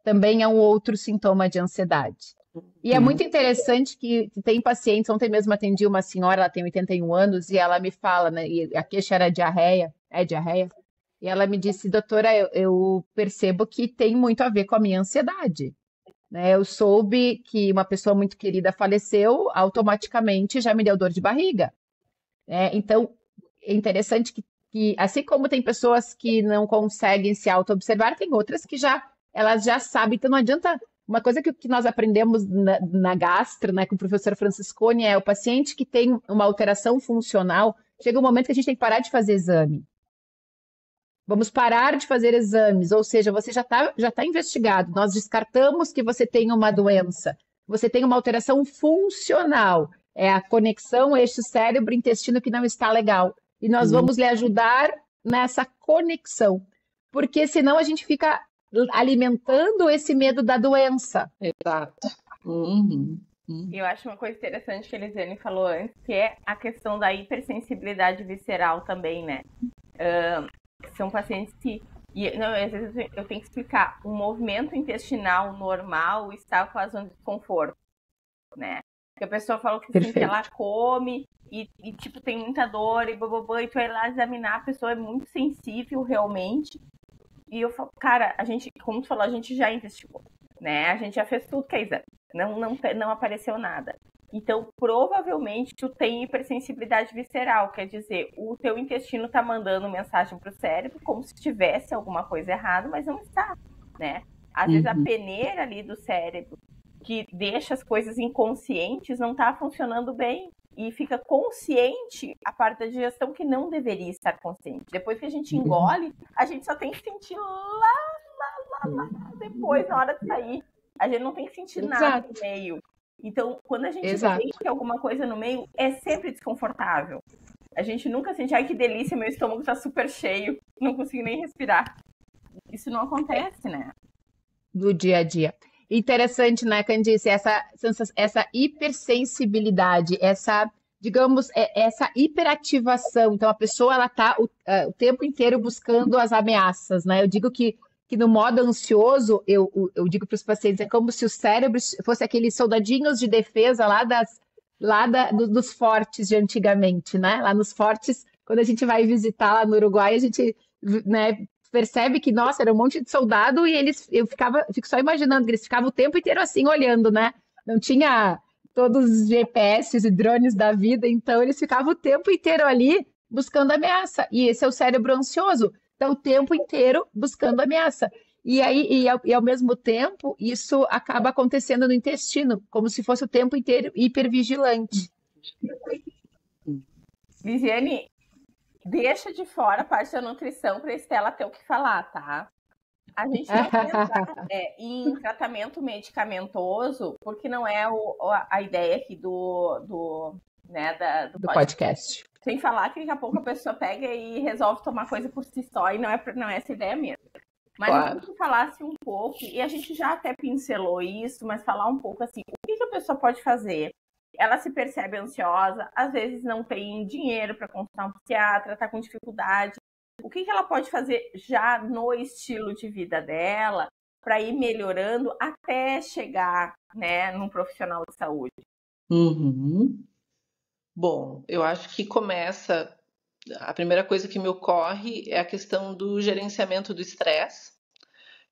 Também é um outro sintoma de ansiedade. E é muito interessante que tem pacientes, ontem mesmo atendi uma senhora, ela tem 81 anos, e ela me fala, né, e a queixa era diarreia, e ela me disse, doutora, eu percebo que tem muito a ver com a minha ansiedade. Né? Eu soube que uma pessoa muito querida faleceu, automaticamente já me deu dor de barriga. Então, é interessante que, assim como tem pessoas que não conseguem se auto-observar, tem outras que elas já sabem, então não adianta. Uma coisa que nós aprendemos na gastro, né, com o professor Franciscone, é o paciente que tem uma alteração funcional, chega um momento que a gente tem que parar de fazer exame. Vamos parar de fazer exames, ou seja, você já tá investigado, nós descartamos que você tem uma doença, você tem uma alteração funcional, é a conexão eixo cérebro-intestino que não está legal, e nós vamos lhe ajudar nessa conexão, porque senão a gente fica alimentando esse medo da doença. Exato. E eu acho uma coisa interessante que a Elisiane falou antes, que é a questão da hipersensibilidade visceral também, né? São pacientes que... às vezes eu tenho que explicar. O movimento intestinal normal está causando desconforto, né? Porque a pessoa fala que, assim, que ela come e tipo, tem muita dor e bababã, e tu vai lá examinar, a pessoa é muito sensível realmente. E eu falo, cara, a gente, como tu falou, a gente já investigou, né? A gente já fez tudo que é exame. Não apareceu nada. Então, provavelmente, tu tem hipersensibilidade visceral, quer dizer, o teu intestino tá mandando mensagem pro cérebro como se tivesse alguma coisa errada, mas não está, né? Às vezes a peneira ali do cérebro, que deixa as coisas inconscientes, não tá funcionando bem. E fica consciente a parte da digestão que não deveria estar consciente. Depois que a gente engole, a gente só tem que sentir lá, depois, na hora de sair. A gente não tem que sentir nada no meio. Então, quando a gente sente alguma coisa no meio, é sempre desconfortável. A gente nunca sente, ai que delícia, meu estômago tá super cheio, não consigo nem respirar. Isso não acontece, né? Do dia a dia. Interessante, né, Candice, essa hipersensibilidade, digamos, essa hiperativação. Então, a pessoa, ela tá o tempo inteiro buscando as ameaças, né? Eu digo que no modo ansioso, eu digo para os pacientes, é como se o cérebro fosse aqueles soldadinhos de defesa dos fortes de antigamente, né? Lá nos fortes, quando a gente vai visitar lá no Uruguai, a gente, né, percebe que, nossa, era um monte de soldado e fico só imaginando que eles ficavam o tempo inteiro assim, olhando, né? Não tinha todos os GPS e drones da vida, então eles ficavam o tempo inteiro ali buscando ameaça. E esse é o cérebro ansioso, então o tempo inteiro buscando ameaça. E ao mesmo tempo, isso acaba acontecendo no intestino, como se fosse o tempo inteiro hipervigilante. Lisiane, deixa de fora a parte da nutrição para a Estela ter o que falar, tá? A gente não pensa em tratamento medicamentoso, porque não é a ideia aqui do podcast. Sem falar que daqui a pouco a pessoa pega e resolve tomar coisa por si só, e não é essa ideia mesmo. Mas eu queria que falasse um pouco, e a gente já até pincelou isso, mas falar um pouco assim, o que a pessoa pode fazer? Ela se percebe ansiosa, às vezes não tem dinheiro para consultar um psiquiatra, está com dificuldade. O que ela pode fazer já no estilo de vida dela para ir melhorando até chegar, né, num profissional de saúde? Bom, eu acho que começa a primeira coisa que me ocorre é a questão do gerenciamento do estresse,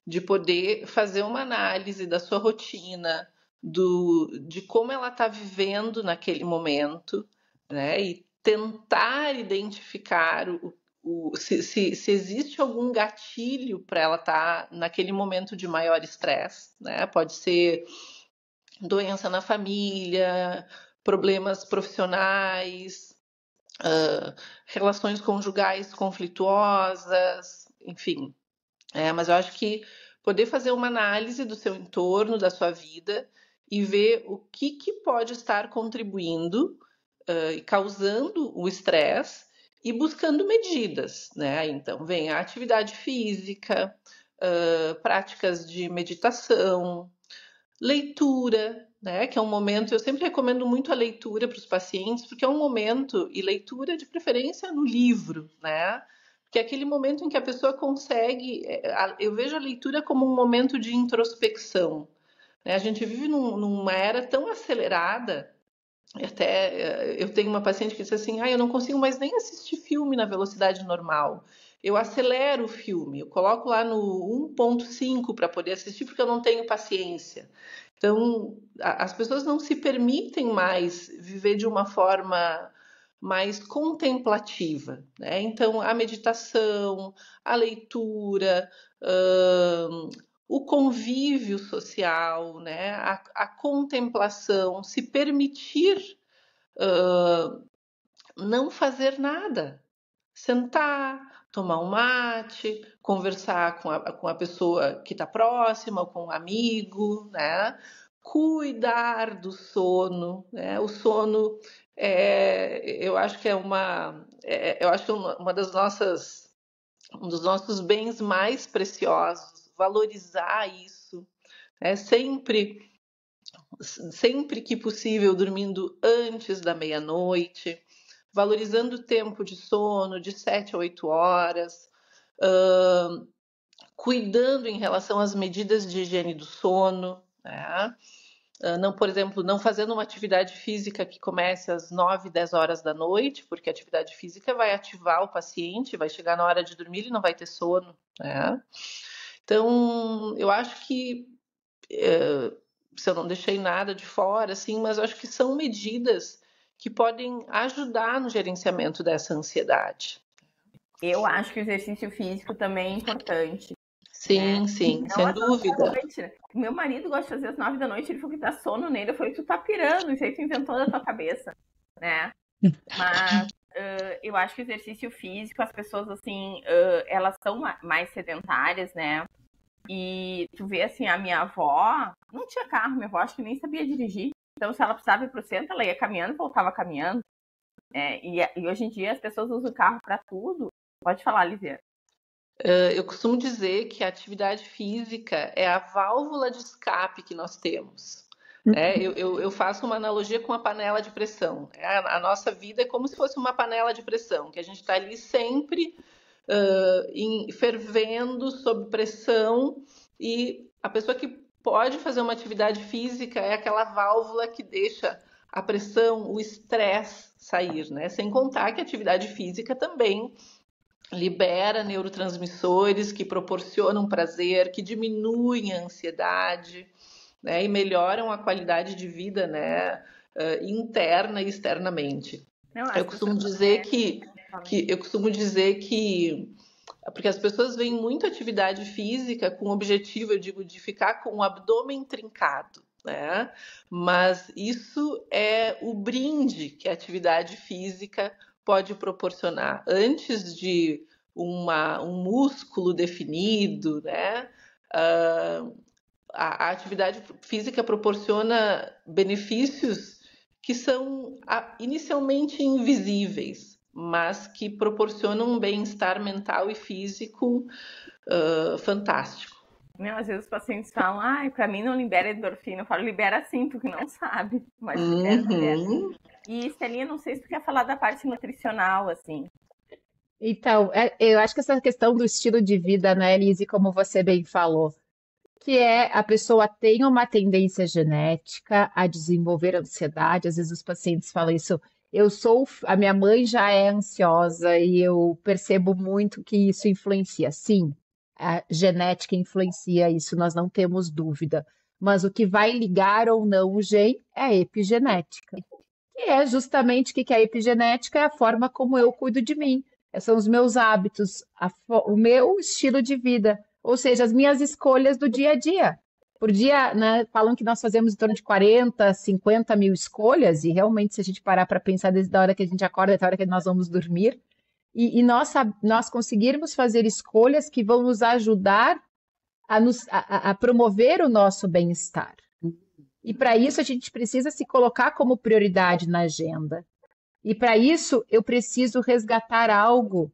de poder fazer uma análise da sua rotina, de como ela está vivendo naquele momento, né? E tentar identificar se existe algum gatilho para ela estar naquele momento de maior estresse, né? Pode ser doença na família, problemas profissionais, relações conjugais conflituosas, enfim. Mas eu acho que poder fazer uma análise do seu entorno, da sua vida, e ver o que pode estar contribuindo e causando o estresse e buscando medidas, né? Então, vem a atividade física, práticas de meditação, leitura, né? Que é um momento, eu sempre recomendo muito a leitura para os pacientes, porque é um momento, e leitura de preferência no livro, né? Que é aquele momento em que a pessoa consegue. Eu vejo a leitura como um momento de introspecção, né? A gente vive numa era tão acelerada. Até eu tenho uma paciente que disse assim: eu não consigo mais nem assistir filme na velocidade normal. Eu acelero o filme, eu coloco lá no 1.5 para poder assistir, porque eu não tenho paciência. Então, as pessoas não se permitem mais viver de uma forma mais contemplativa, né? Então, a meditação, a leitura, o convívio social, né? A contemplação, se permitir não fazer nada, sentar, tomar um mate, conversar com a pessoa que está próxima, ou com um amigo, né? Cuidar do sono, né? O sono, eu acho que eu acho que uma das um dos nossos bens mais preciosos, valorizar isso, né? Sempre que possível, dormindo antes da meia-noite, valorizando o tempo de sono de 7 a 8 horas, cuidando em relação às medidas de higiene do sono, né? Não, por exemplo, não fazendo uma atividade física que comece às 9, 10 horas da noite, porque a atividade física vai ativar o paciente, vai chegar na hora de dormir e não vai ter sono, né? Então, eu acho que se eu não deixei nada de fora, assim, mas eu acho que são medidas que podem ajudar no gerenciamento dessa ansiedade. Eu acho que o exercício físico também é importante. Sim, sim, Não sem dúvida. Noite, né? Meu marido gosta de fazer às 9 da noite, ele falou que dá sono nele. Eu falei, tu tá pirando, isso aí tu inventou da tua cabeça, né? Mas eu acho que o exercício físico, as pessoas, assim, elas são mais sedentárias, né? E tu vê, assim, a minha avó não tinha carro, minha avó acho que nem sabia dirigir. Então, se ela precisava ir pro centro, ela ia caminhando, voltava caminhando. E hoje em dia as pessoas usam o carro para tudo. Pode falar, Lívia. Eu costumo dizer que a atividade física é a válvula de escape que nós temos. Eu faço uma analogia com a panela de pressão. A nossa vida é como se fosse uma panela de pressão, que a gente está ali sempre fervendo, sob pressão, e a pessoa que pode fazer uma atividade física é aquela válvula que deixa a pressão, o estresse sair, né? Sem contar que a atividade física também libera neurotransmissores que proporcionam prazer, que diminuem a ansiedade, né? E melhoram a qualidade de vida, né? Interna e externamente. Eu costumo dizer que porque as pessoas veem muito atividade física com o objetivo, eu digo, de ficar com o abdômen trincado, né? Mas isso é o brinde que a atividade física pode proporcionar. Antes de um músculo definido, né? A atividade física proporciona benefícios que são inicialmente invisíveis, mas que proporcionam um bem-estar mental e físico fantástico. Às vezes os pacientes falam, para mim não libera endorfina. Eu falo, libera sim, tu que não sabe, mas libera. E, Estelinha, não sei se tu quer falar da parte nutricional, assim. Então, eu acho que essa questão do estilo de vida, né, Elise, como você bem falou, que a pessoa tem uma tendência genética a desenvolver ansiedade. Às vezes os pacientes falam isso, A minha mãe já é ansiosa e eu percebo muito que isso influencia. Sim, a genética influencia isso, nós não temos dúvida. Mas o que vai ligar ou não o gene é a epigenética. Que é justamente o que é a epigenética, é a forma como eu cuido de mim. São os meus hábitos, o meu estilo de vida, ou seja, as minhas escolhas do dia a dia. Por dia, né, falam que nós fazemos em torno de 40, 50 mil escolhas, e realmente, se a gente parar para pensar desde a hora que a gente acorda até a hora que nós vamos dormir, e nós conseguirmos fazer escolhas que vão nos ajudar a promover o nosso bem-estar. E para isso a gente precisa se colocar como prioridade na agenda. E para isso eu preciso resgatar algo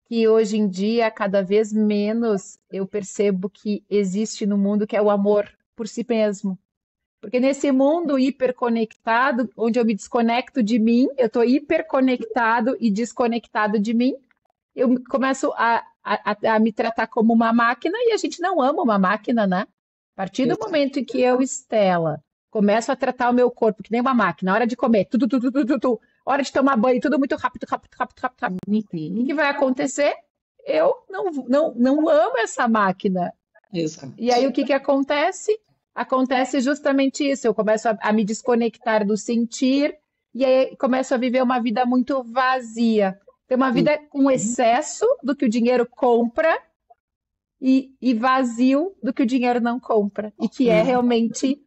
que hoje em dia, cada vez menos, eu percebo que existe no mundo, que é o amor por si mesmo. Porque nesse mundo hiperconectado, onde eu me desconecto de mim, eu estou hiperconectado e desconectado de mim, eu começo a me tratar como uma máquina, e a gente não ama uma máquina, né? A partir do momento em que eu, Estela, começo a tratar o meu corpo que nem uma máquina, hora de comer, tudo, hora de tomar banho, tudo muito rápido. O que vai acontecer? Eu não amo essa máquina. Exato. E aí o que acontece? Acontece justamente isso. Eu começo a me desconectar do sentir e aí começo a viver uma vida muito vazia. Tem uma vida com excesso do que o dinheiro compra e vazio do que o dinheiro não compra. E que é realmente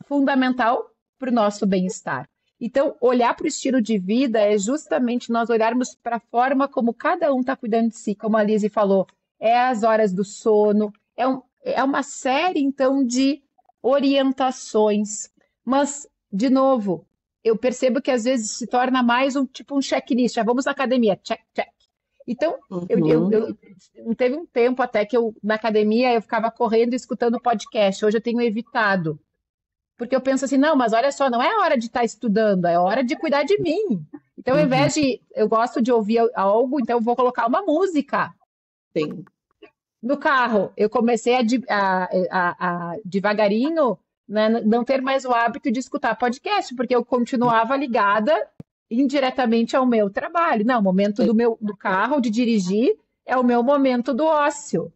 fundamental para o nosso bem-estar. Então, olhar para o estilo de vida é justamente nós olharmos para a forma como cada um está cuidando de si, como a Lise falou, é as horas do sono, é uma série, então, de orientações. Mas, de novo, eu percebo que às vezes se torna mais um checklist. Já vamos na academia, check. Então, eu teve um tempo até que na academia eu ficava correndo e escutando podcast. Hoje eu tenho evitado. Porque eu penso assim, não, mas olha só, não é hora de estar estudando, é hora de cuidar de mim. Então, ao invés de... Eu gosto de ouvir algo, então eu vou colocar uma música. Sim. No carro, eu comecei a devagarinho, né, não ter mais o hábito de escutar podcast, porque eu continuava ligada indiretamente ao meu trabalho. Não, o momento do carro, de dirigir, é o meu momento do ócio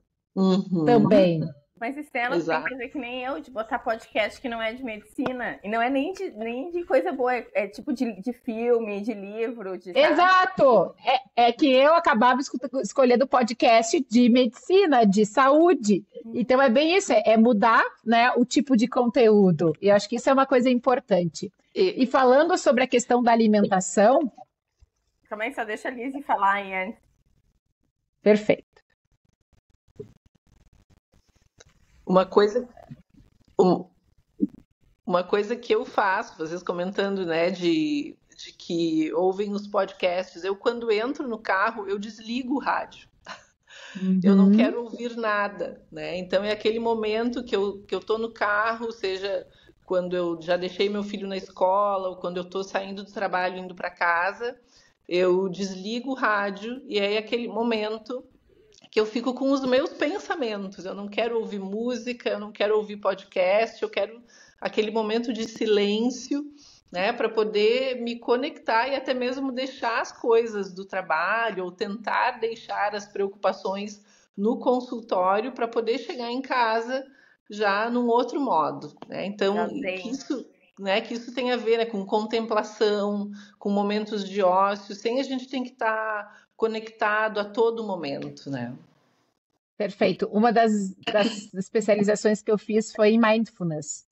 também. Mas, Estela, você tem que fazer que nem eu, de botar podcast que não é de medicina. E não é nem de coisa boa, é tipo de filme, de livro. Exato! É que eu acabava escolhendo podcast de medicina, de saúde. Então, é bem isso, é mudar, né, o tipo de conteúdo. E eu acho que isso é uma coisa importante. E falando sobre a questão da alimentação... Calma aí, só deixa a Lise falar aí antes. Perfeito. Uma coisa que eu faço, vocês comentando, né, de que ouvem os podcasts, eu quando entro no carro, eu desligo o rádio. Eu não quero ouvir nada, né? Então é aquele momento que eu tô no carro, seja quando eu já deixei meu filho na escola, ou quando eu tô saindo do trabalho, indo para casa, eu desligo o rádio e é aquele momento que eu fico com os meus pensamentos. Eu não quero ouvir música, eu não quero ouvir podcast, eu quero aquele momento de silêncio, né, para poder me conectar e até mesmo deixar as coisas do trabalho ou tentar deixar as preocupações no consultório para poder chegar em casa já num outro modo, né? Então, que isso tem a ver, né, com contemplação, com momentos de ócio, sem a gente tem que estar conectado a todo momento, né? Perfeito. Uma das especializações que eu fiz foi em mindfulness.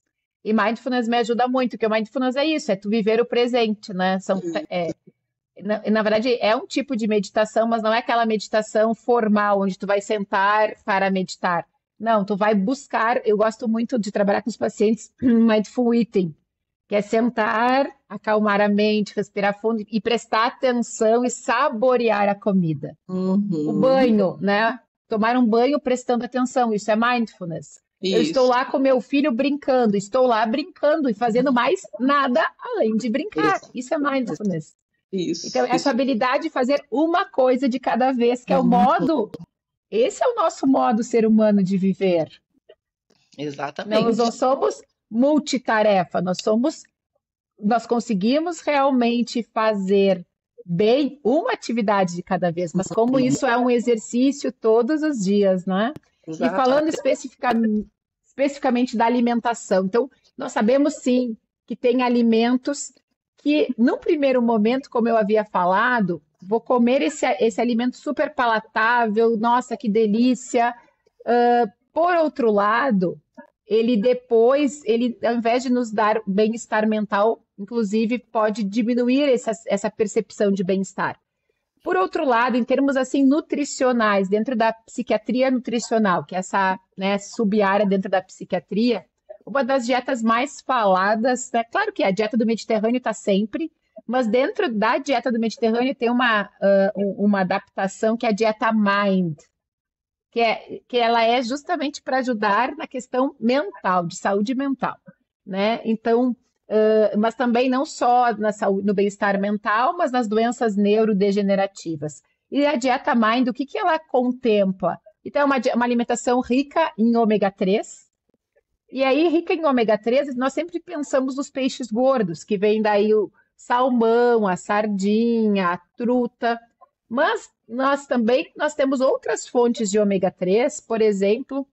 E mindfulness me ajuda muito, porque o mindfulness é isso, é tu viver o presente, né? Na verdade, é um tipo de meditação, mas não é aquela meditação formal, onde tu vai sentar para meditar. Não, tu vai buscar, eu gosto muito de trabalhar com os pacientes mindful eating, que é sentar, acalmar a mente, respirar fundo e prestar atenção e saborear a comida. O banho, né? Tomar um banho prestando atenção, isso é mindfulness. Isso. Eu estou lá com meu filho brincando, estou lá brincando e fazendo mais nada além de brincar. Isso é mindfulness. Então, essa habilidade de fazer uma coisa de cada vez, que é o modo... Esse é o nosso modo ser humano de viver. Exatamente. Nós não somos multitarefa, nós somos nós conseguimos realmente fazer bem uma atividade de cada vez, mas como isso é um exercício todos os dias, né? E Exato. falando especificamente da alimentação, então, nós sabemos sim que tem alimentos que, num primeiro momento, como eu havia falado, vou comer esse alimento super palatável, nossa, que delícia. Por outro lado, ele depois, ao invés de nos dar bem-estar mental, inclusive pode diminuir essa percepção de bem-estar. Por outro lado, em termos assim nutricionais, dentro da psiquiatria nutricional, que é essa, né, sub-área dentro da psiquiatria, uma das dietas mais faladas, né? Claro que a dieta do Mediterrâneo está sempre, mas dentro da dieta do Mediterrâneo tem uma adaptação que é a dieta Mind, que ela é justamente para ajudar na questão mental, de saúde mental, né? Então, mas também não só na saúde, no bem-estar mental, mas nas doenças neurodegenerativas. E a dieta Mind, o que ela contempla? Então, é uma alimentação rica em ômega 3. E aí, rica em ômega 3, nós sempre pensamos nos peixes gordos, que vem daí o salmão, a sardinha, a truta. Mas nós temos outras fontes de ômega 3, por exemplo,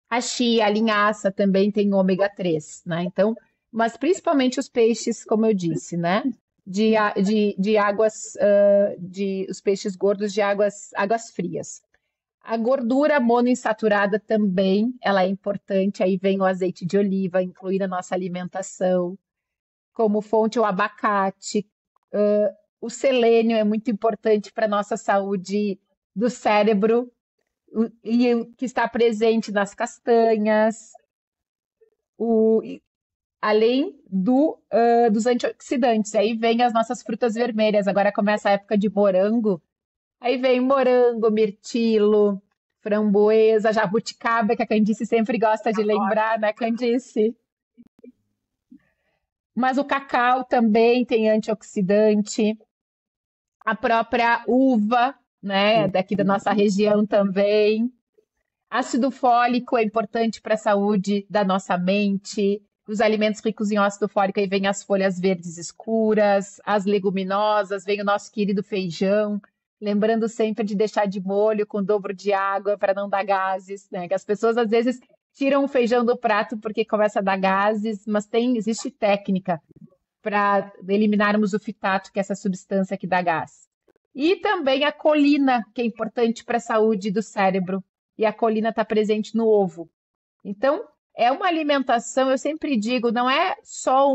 a chia, a linhaça também tem ômega 3, né? Então, mas principalmente os peixes, como eu disse, né? De águas, os peixes gordos de águas frias. A gordura monoinsaturada também, ela é importante, aí vem o azeite de oliva, incluir na nossa alimentação, como fonte o abacate, o selênio é muito importante para a nossa saúde do cérebro, e que está presente nas castanhas, além dos antioxidantes. Aí vem as nossas frutas vermelhas, agora começa a época de morango, aí vem morango, mirtilo, framboesa, jabuticaba, que a Candice sempre gosta de lembrar, né, Candice? Mas o cacau também tem antioxidante, a própria uva, né, daqui da nossa região também. Ácido fólico é importante para a saúde da nossa mente. Os alimentos ricos em ácido fólico, aí vem as folhas verdes escuras, as leguminosas, vem o nosso querido feijão. Lembrando sempre de deixar de molho com o dobro de água para não dar gases, né? Que as pessoas às vezes tiram o feijão do prato porque começa a dar gases, mas existe técnica para eliminarmos o fitato, que é essa substância que dá gás. E também a colina, que é importante para a saúde do cérebro. E a colina está presente no ovo. Então, é uma alimentação, eu sempre digo, não é só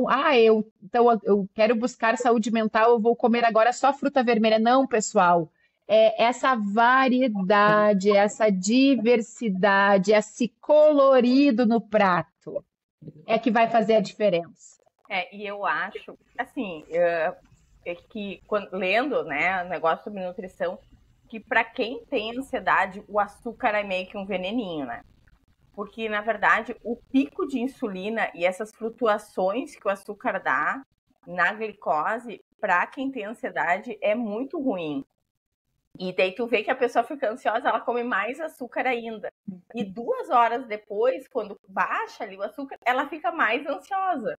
então eu quero buscar saúde mental, eu vou comer agora só fruta vermelha. Não, pessoal. É essa variedade, essa diversidade, esse colorido no prato é que vai fazer a diferença. E eu acho, assim, que lendo, né, o negócio sobre nutrição, que para quem tem ansiedade, o açúcar é meio que um veneninho, né? Porque, na verdade, o pico de insulina e essas flutuações que o açúcar dá na glicose, para quem tem ansiedade, é muito ruim. E daí tu vê que a pessoa fica ansiosa, ela come mais açúcar ainda. E 2 horas depois, quando baixa ali o açúcar, ela fica mais ansiosa,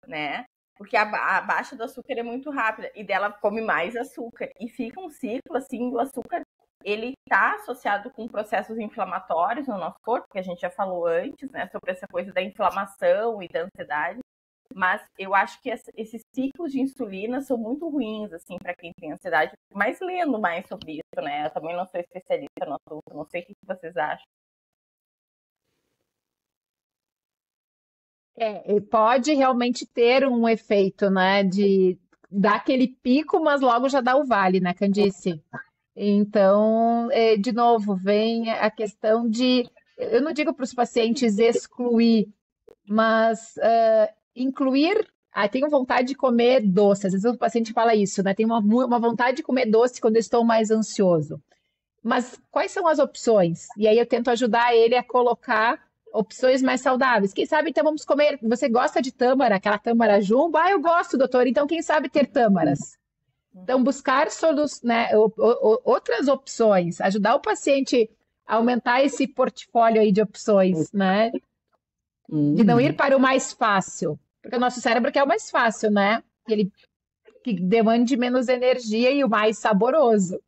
né? Porque a baixa do açúcar é muito rápida. E dela come mais açúcar. E fica um ciclo, assim, do açúcar. Ele está associado com processos inflamatórios no nosso corpo, que a gente já falou antes, né? Sobre essa coisa da inflamação e da ansiedade. Mas eu acho que esses ciclos de insulina são muito ruins, assim, para quem tem ansiedade. Mas lendo mais sobre isso, né? Eu também não sou especialista no assunto, não sei o que vocês acham. Pode realmente ter um efeito, né? De dar aquele pico, mas logo já dá o vale, né, Candice? Então, de novo, vem a questão de, eu não digo para os pacientes excluir, mas incluir. Tenho vontade de comer doce. Às vezes o paciente fala isso, né? Tem uma vontade de comer doce quando eu estou mais ansioso. Mas quais são as opções? E aí eu tento ajudar ele a colocar opções mais saudáveis. Quem sabe, então, vamos comer. Você gosta de tâmara, aquela tâmara jumbo? Eu gosto, doutor. Então, quem sabe ter tâmaras? Então, buscar né, outras opções, ajudar o paciente a aumentar esse portfólio aí de opções, né? De não ir para o mais fácil. Porque o nosso cérebro quer o mais fácil, né? Ele que demande menos energia e o mais saboroso.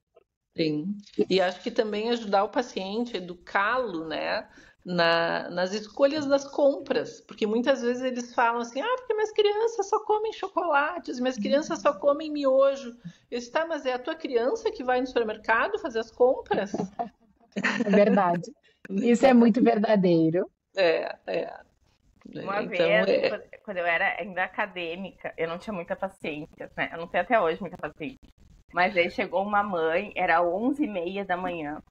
Sim. E acho que também ajudar o paciente, educá-lo, né, nas escolhas das compras, porque muitas vezes eles falam assim, porque minhas crianças só comem chocolates, minhas crianças só comem miojo. Eu disse, tá, mas é a tua criança que vai no supermercado fazer as compras? É verdade. Isso é muito verdadeiro. É. Uma Então, vez, quando eu era ainda acadêmica, eu não tinha muita paciência, né? Eu não tenho até hoje muita paciência. Mas aí chegou uma mãe, era 11h30 da manhã.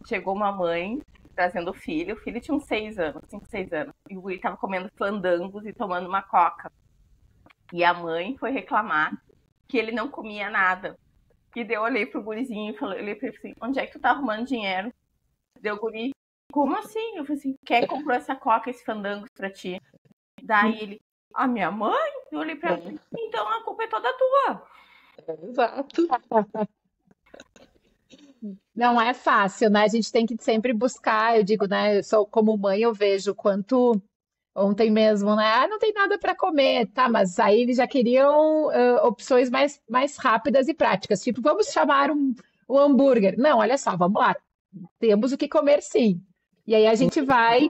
Chegou uma mãe trazendo o filho tinha uns 6 anos, 5, 6 anos. E o guri tava comendo fandangos e tomando uma coca. E a mãe foi reclamar que ele não comia nada. E daí eu olhei pro gurizinho e falei, olhei pra ele assim, onde é que tu tá arrumando dinheiro? Deu o guri, como assim? Eu falei assim, quem comprou essa coca, esse fandango pra ti? Daí ele, a minha mãe? Eu olhei pra ele, então a culpa é toda tua. exato. Não é fácil, né? A gente tem que sempre buscar, eu digo, né? Eu sou como mãe, eu vejo quanto ontem mesmo, né? Não tem nada para comer, tá? Mas aí eles já queriam opções mais rápidas e práticas, tipo, vamos chamar um hambúrguer. Não, olha só, vamos lá, temos o que comer sim. E aí a gente vai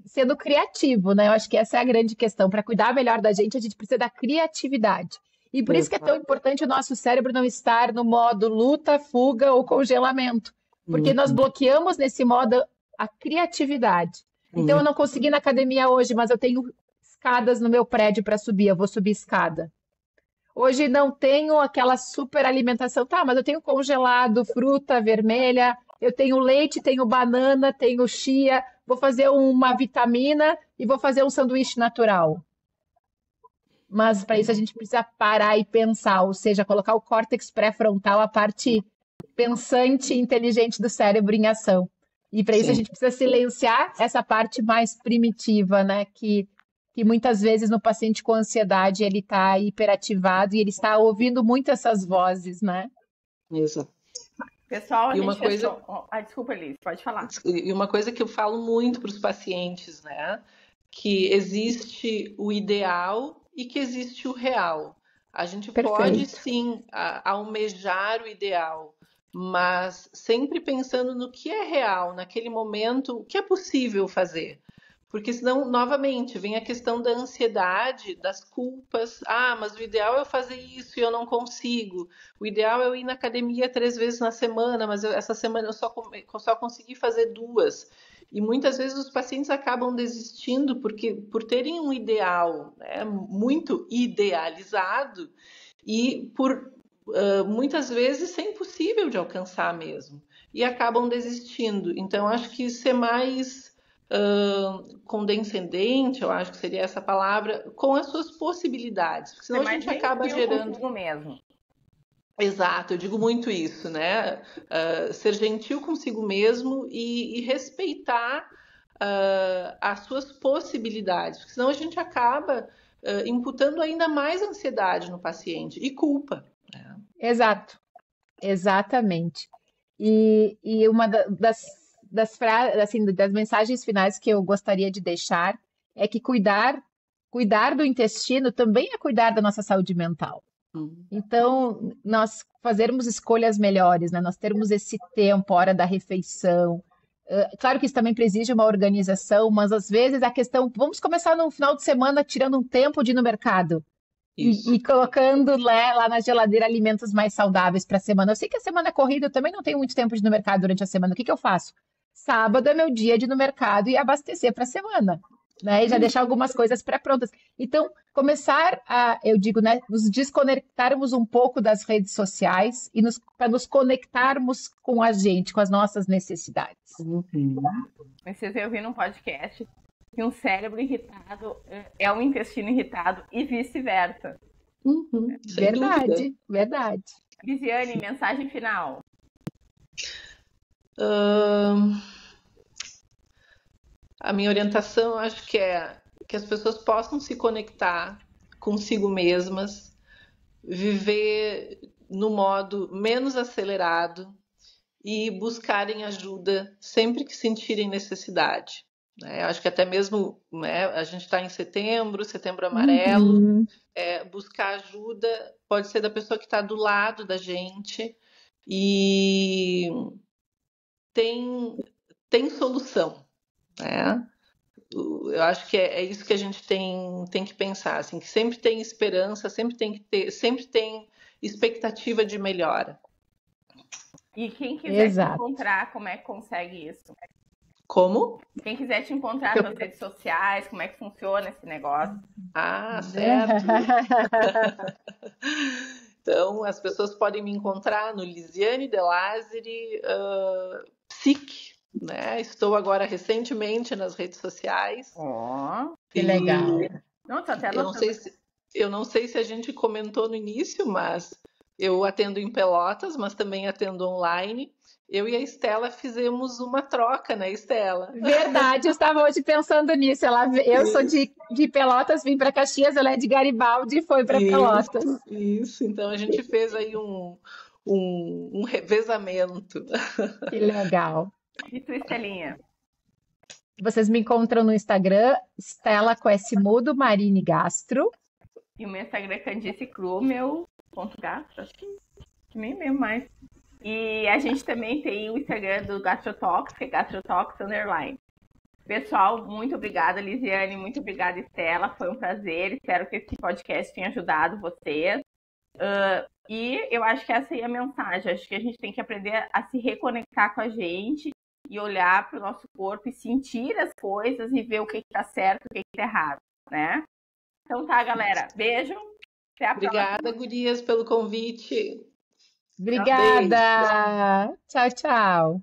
sendo criativo, né? Eu acho que essa é a grande questão. Para cuidar melhor da gente, a gente precisa da criatividade. E por isso que é tão importante o nosso cérebro não estar no modo luta, fuga ou congelamento. Porque nós bloqueamos nesse modo a criatividade. Então eu não consegui ir na academia hoje, mas eu tenho escadas no meu prédio para subir, eu vou subir escada. Hoje não tenho aquela super alimentação, tá, mas eu tenho congelado, fruta vermelha, eu tenho leite, tenho banana, tenho chia, vou fazer uma vitamina e vou fazer um sanduíche natural. Mas para isso a gente precisa parar e pensar, ou seja, colocar o córtex pré-frontal, a parte pensante e inteligente do cérebro em ação. E para isso a gente precisa silenciar essa parte mais primitiva, né? Que muitas vezes no paciente com ansiedade ele está hiperativado e ele está ouvindo muito essas vozes, né? Exato. Pessoal, a E uma gente coisa... fechou... desculpa, Liz, pode falar. E uma coisa que eu falo muito para os pacientes, né? Que existe o ideal e que existe o real. A gente pode sim almejar o ideal, mas sempre pensando no que é real, naquele momento, o que é possível fazer. Porque senão, novamente, vem a questão da ansiedade, das culpas. Mas o ideal é eu fazer isso e eu não consigo. O ideal é eu ir na academia 3 vezes na semana, mas essa semana eu só consegui fazer 2. E muitas vezes os pacientes acabam desistindo porque por terem um ideal, né, muito idealizado e por muitas vezes ser impossível de alcançar mesmo. E acabam desistindo. Então, acho que ser mais condescendente, eu acho que seria essa palavra, com as suas possibilidades. Porque senão a gente acaba gerando... mesmo. Exato, eu digo muito isso, né? Ser gentil consigo mesmo e respeitar as suas possibilidades, porque senão a gente acaba imputando ainda mais ansiedade no paciente e culpa. Né? Exato, exatamente. E uma das mensagens finais que eu gostaria de deixar é que cuidar do intestino também é cuidar da nossa saúde mental. Então, nós fazermos escolhas melhores, né? Nós termos esse tempo, a hora da refeição. Claro que isso também exige uma organização, mas às vezes a questão, vamos começar no final de semana tirando um tempo de ir no mercado e colocando lá na geladeira alimentos mais saudáveis para a semana. Eu sei que a semana é corrida, eu também não tenho muito tempo de ir no mercado durante a semana. O que eu faço? Sábado é meu dia de ir no mercado e abastecer para a semana. Né, e já deixar algumas coisas pré-prontas. Então, começar eu digo, né, nos desconectarmos um pouco das redes sociais e para nos conectarmos com a gente, com as nossas necessidades. Vocês ouviram um podcast que um cérebro irritado é um intestino irritado e vice-versa. Verdade. Lisiane, mensagem final. A minha orientação, eu acho que é que as pessoas possam se conectar consigo mesmas, viver no modo menos acelerado e buscarem ajuda sempre que sentirem necessidade. né? Eu acho que até mesmo, né, a gente está em setembro amarelo, buscar ajuda pode ser da pessoa que está do lado da gente e tem solução, né? Eu acho que é isso que a gente tem que pensar, assim, que sempre tem esperança, sempre tem expectativa de melhora. E quem quiser te Exato. encontrar, como é que consegue isso? Como? Quem quiser te encontrar nas redes sociais, como é que funciona esse negócio? Ah, certo. Então, as pessoas podem me encontrar no Lisiane De Lázari, Psique, né? Estou agora recentemente nas redes sociais. Que legal. Não, tô até eu não sei se a gente comentou no início, mas eu atendo em Pelotas, mas também atendo online. Eu e a Estela fizemos uma troca, né, Estela? Verdade, eu estava hoje pensando nisso. Eu sou de Pelotas, vim para Caxias, ela é de Garibaldi e foi para Pelotas. Isso, então a gente fez aí um revezamento. Que legal. E tu, Estelinha? Vocês me encontram no Instagram, Estela com S mudo, Marine Gastro. E o meu Instagram é Candice Cru, meu .gastro, acho que nem lembro mais. E a gente também tem o Instagram do Gastrotalks, que é Gastrotalks _. Pessoal, muito obrigada, Lisiane, muito obrigada, Estela, foi um prazer, espero que esse podcast tenha ajudado vocês. E eu acho que essa aí é a mensagem, acho que a gente tem que aprender a se reconectar com a gente e olhar para o nosso corpo e sentir as coisas e ver o que está certo e o que está errado, né? Então tá, galera, beijo, até a Obrigada, próxima. Gurias, pelo convite. Obrigada. Tchau, tchau.